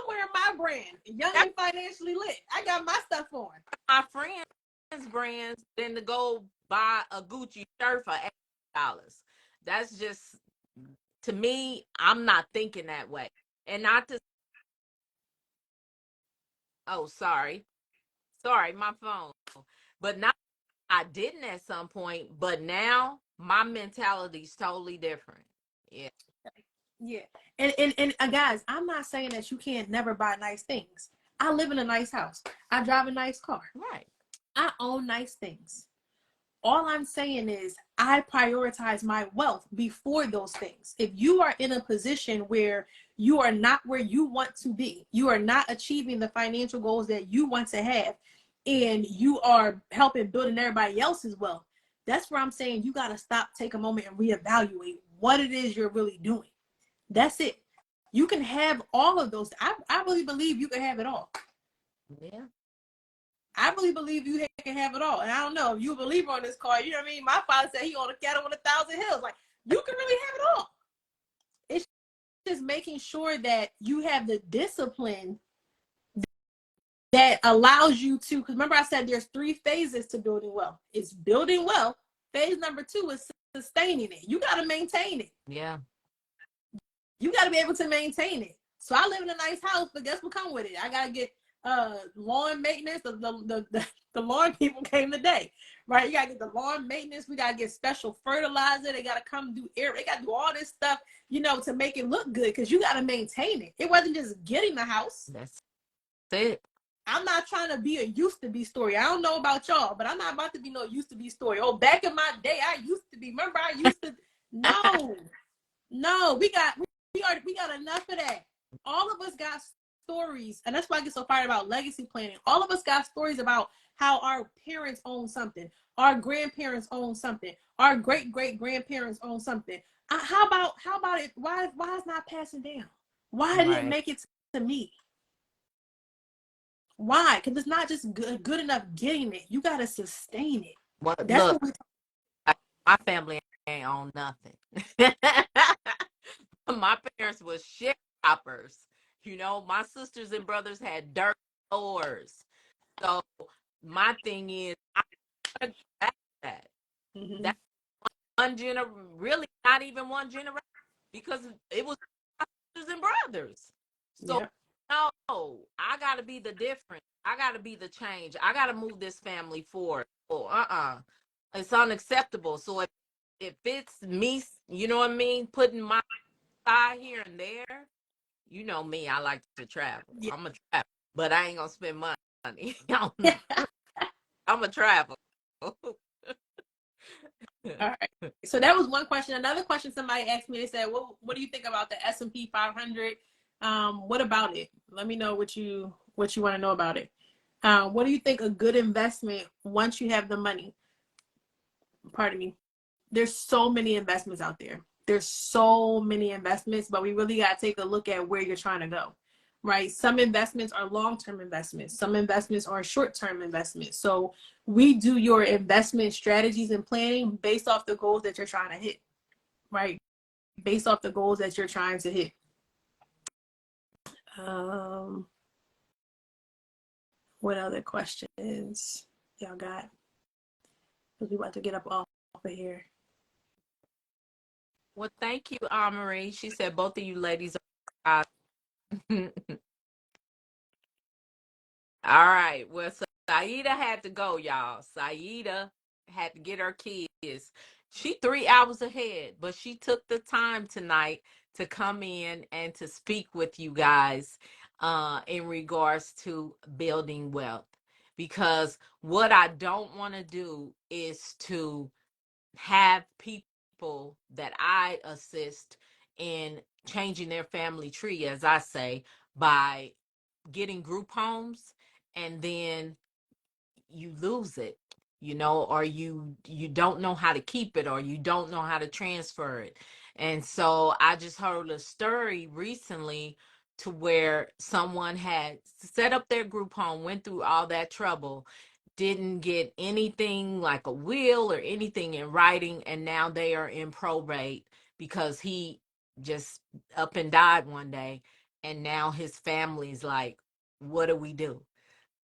wearing my brand, Young and Financially Lit. I got my stuff on. My friends' brands than to go buy a Gucci shirt for $8. That's just, to me, I'm not thinking that way. And not to, oh, sorry, my phone. But now I didn't at some point, but now my mentality is totally different. Yeah. Yeah. And guys, I'm not saying that you can't never buy nice things. I live in a nice house. I drive a nice car. Right. I own nice things. All I'm saying is I prioritize my wealth before those things. If you are in a position where you are not where you want to be, you are not achieving the financial goals that you want to have, and you are helping building everybody else's wealth, that's where I'm saying you got to stop, take a moment, and reevaluate what it is you're really doing. That's it. You can have all of those. I really believe you can have it all. Yeah. I really believe you can have it all. And I don't know if you a believer on this card. You know what I mean? My father said he on a cattle on 1,000 hills. Like, you can really have it all. It's just making sure that you have the discipline that allows you to, because remember I said there's 3 phases to building wealth. It's building wealth. Phase number 2 is sustaining it. You got to maintain it. Yeah. You got to be able to maintain it. So I live in a nice house, but guess what come with it? I got to get lawn maintenance. The lawn people came today, right? You got to get the lawn maintenance. We got to get special fertilizer. They got to come do air. They got to do all this stuff, to make it look good, because you got to maintain it. It wasn't just getting the house. That's it. I'm not trying to be a used to be story. I don't know about y'all, but I'm not about to be no used to be story. Oh, back in my day, I used to be. Remember, I used to. No, we got enough of that. All of us got stories, and that's why I get so fired about legacy planning. All of us got stories about how our parents own something, our grandparents own something, our great grandparents own something. How about it? Why is not passing down? Why didn't it make it to me? Why? Because it's not just good enough getting it. You gotta sustain it. Well, That's look, what my family ain't on nothing. My parents were sharecroppers. My sisters and brothers had dirt floors. So my thing is, I gotta go back to that. Mm-hmm. That's really not even one generation, because it was my sisters and brothers. So No, I gotta be the difference. I gotta be the change. I gotta move this family forward. Oh, it's unacceptable. So if it's me, you know what I mean, putting my side here and there, you know me, I like to travel. Yeah. I'm a travel, but I ain't gonna spend money. I'm a travel. All right. So that was one question. Another question somebody asked me, they said, what do you think about the S&P 500? What about it? Let me know what you want to know about it. What do you think a good investment once you have the money? Pardon me. There's so many investments out there. There's so many investments, but we really got to take a look at where you're trying to go, right? Some investments are long-term investments. Some investments are short-term investments. So we do your investment strategies and planning based off the goals that you're trying to hit, right? Based off the goals that you're trying to hit. What other questions y'all got? Because we about to get up off of here. Well, thank you, Marie. She said both of you ladies are. All right. Well, so Siedah had to go, y'all. Siedah had to get her kids. She 3 hours ahead, but she took the time tonight to come in and to speak with you guys in regards to building wealth. Because what I don't want to do is to have people that I assist in changing their family tree, as I say, by getting group homes, and then you lose it, or you don't know how to keep it, or you don't know how to transfer it. And so I just heard a story recently to where someone had set up their group home, went through all that trouble, didn't get anything like a will or anything in writing, and now they are in probate because he just up and died one day, and now his family's like, what do we do?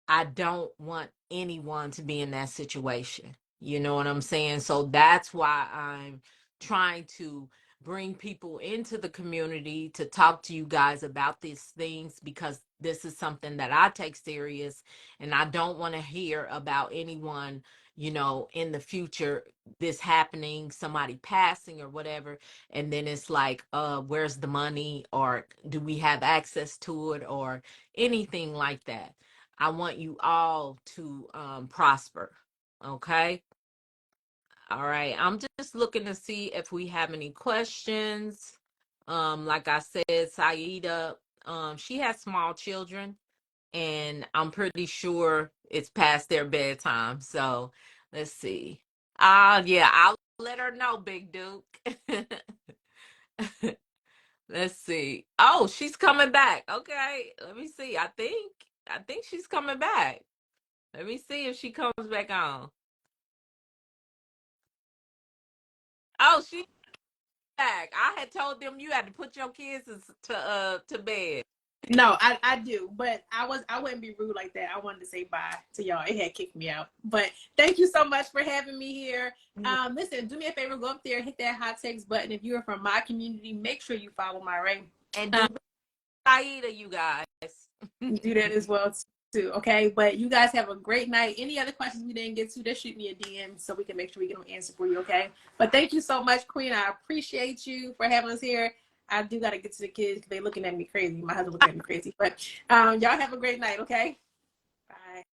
I don't want anyone to be in that situation. You know what I'm saying? So that's why I'm trying to bring people into the community to talk to you guys about these things, because this is something that I take serious, and I don't want to hear about anyone, in the future, this happening, somebody passing or whatever, and then it's like, where's the money, or do we have access to it, or anything like that. I want you all to prosper. Okay. All right. I'm just looking to see if we have any questions. Like I said, Siedah, she has small children, and I'm pretty sure it's past their bedtime. So let's see. Yeah, I'll let her know, Big Duke. Let's see. Oh, she's coming back. Okay. Let me see. I think she's coming back. Let me see if she comes back on. Oh, she's back. I had told them you had to put your kids to bed. No, I do, but I wouldn't be rude like that. I wanted to say bye to y'all. It had kicked me out. But thank you so much for having me here. Listen, do me a favor, go up there, hit that hot takes button. If you're from my community, make sure you follow my right. And do Siedah, you guys. Do that as well too. Okay, but you guys have a great night. Any other questions we didn't get to, just shoot me a DM so we can make sure we get them answered for you. Okay, but thank you so much, Queen. I appreciate you for having us here. I do got to get to the kids because they're looking at me crazy. My husband looking at me crazy. But y'all have a great night. Okay, bye.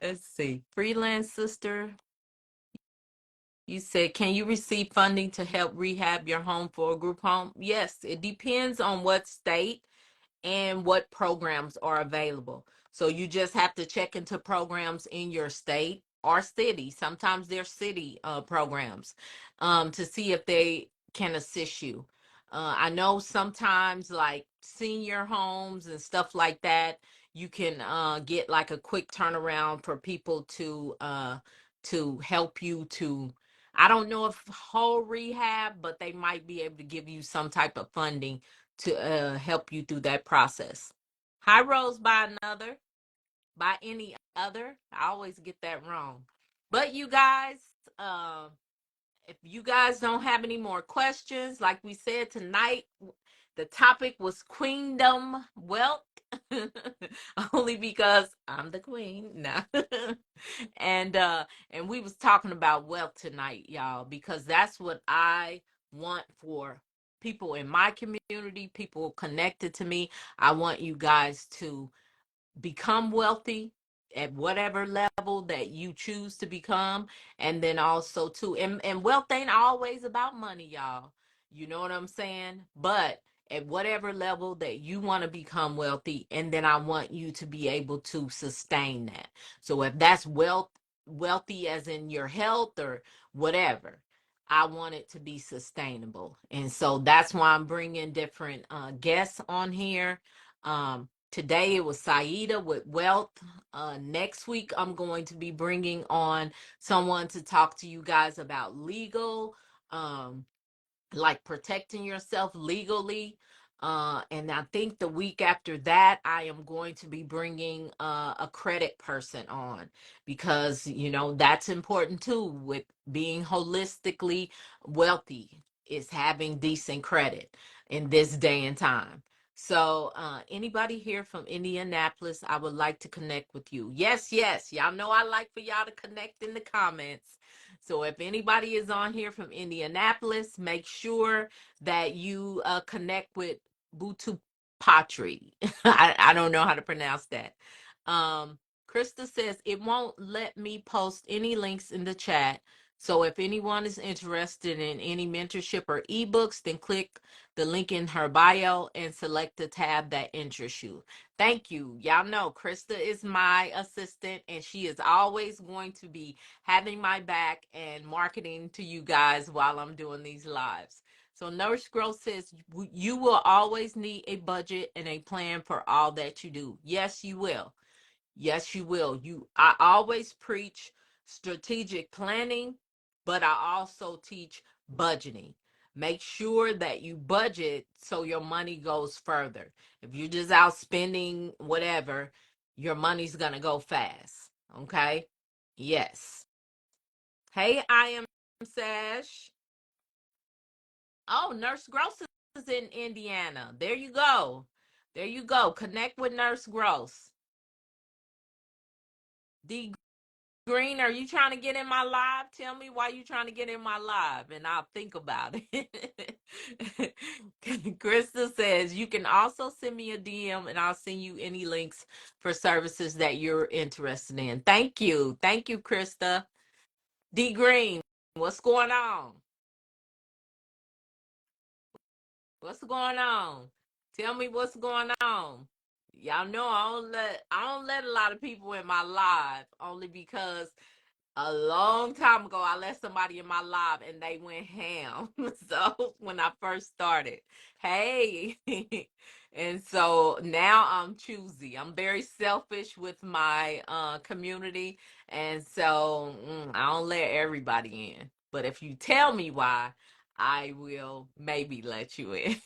Let's see. Freelance sister, you said, can you receive funding to help rehab your home for a group home? Yes, it depends on what state and what programs are available. So you just have to check into programs in your state or city. Sometimes they're city programs, to see if they can assist you. I know sometimes like senior homes and stuff like that, you can get like a quick turnaround for people to help you to. I don't know if whole rehab, but they might be able to give you some type of funding to help you through that process. Hi, Rose, by any other. I always get that wrong. But you guys, if you guys don't have any more questions, like we said tonight, The topic was queendom wealth. Only because I'm the queen now. And we was talking about wealth tonight, y'all, because that's what I want for people in my community, people connected to me. I want you guys to become wealthy at whatever level that you choose to become. And then also too, and wealth ain't always about money, y'all. You know what I'm saying? But at whatever level that you want to become wealthy, and then I want you to be able to sustain that. So if that's wealthy as in your health or whatever, I want it to be sustainable. And so that's why I'm bringing different guests on here. Today it was Siedah with wealth. Next week I'm going to be bringing on someone to talk to you guys about legal, um, like protecting yourself legally. And I think the week after that, I am going to be bringing a credit person on, because, you know, that's important too with being holistically wealthy, is having decent credit in this day and time. So, anybody here from Indianapolis, I would like to connect with you. Yes, yes. Y'all know I like for y'all to connect in the comments. So if anybody is on here from Indianapolis, make sure that you connect with Butu Patri. I don't know how to pronounce that. Krista says it won't let me post any links in the chat. So if anyone is interested in any mentorship or ebooks, then click the link in her bio and select the tab that interests you. Thank you. Y'all know Krista is my assistant, and she is always going to be having my back and marketing to you guys while I'm doing these lives. So Nurse Growth says you will always need a budget and a plan for all that you do. Yes, you will. Yes, you will. I always preach strategic planning, but I also teach budgeting. Make sure that you budget so your money goes further. If you're just out spending whatever, your money's going to go fast. Okay? Yes. Hey, I am Sash. Oh, Nurse Gross is in Indiana. There you go. There you go. Connect with Nurse Gross. D Green, are you trying to get in my live? Tell me why you trying to get in my live, and I'll think about it. Krista says you can also send me a DM, and I'll send you any links for services that you're interested in. Thank you. Thank you, Krista. D Green, what's going on? What's going on? Tell me what's going on. Y'all know I don't let a lot of people in my live, only because a long time ago I let somebody in my live and they went ham. So when I first started, hey. And so now I'm choosy. I'm very selfish with my community, and so I don't let everybody in. But if you tell me why, I will maybe let you in.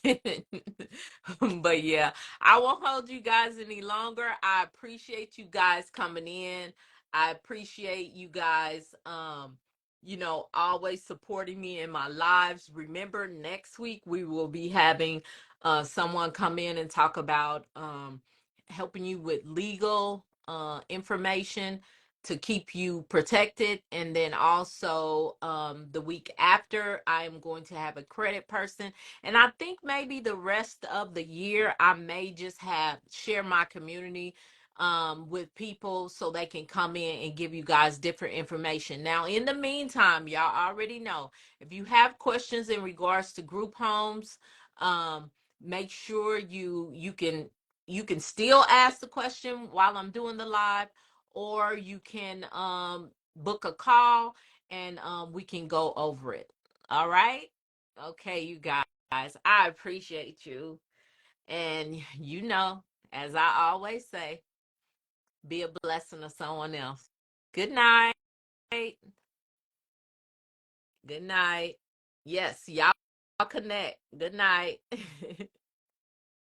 But yeah, I won't hold you guys any longer. I appreciate you guys coming in. I appreciate you guys, always supporting me in my lives. Remember, next week we will be having someone come in and talk about helping you with legal information to keep you protected. And then also the week after, I am going to have a credit person. And I think maybe the rest of the year, I may just share my community with people so they can come in and give you guys different information. Now, in the meantime, y'all already know, if you have questions in regards to group homes, make sure you can still ask the question while I'm doing the live, or you can book a call and we can go over it. All right? Okay, you guys, I appreciate you. And as I always say, be a blessing to someone else. Good night. Good night. Yes, y'all connect. Good night.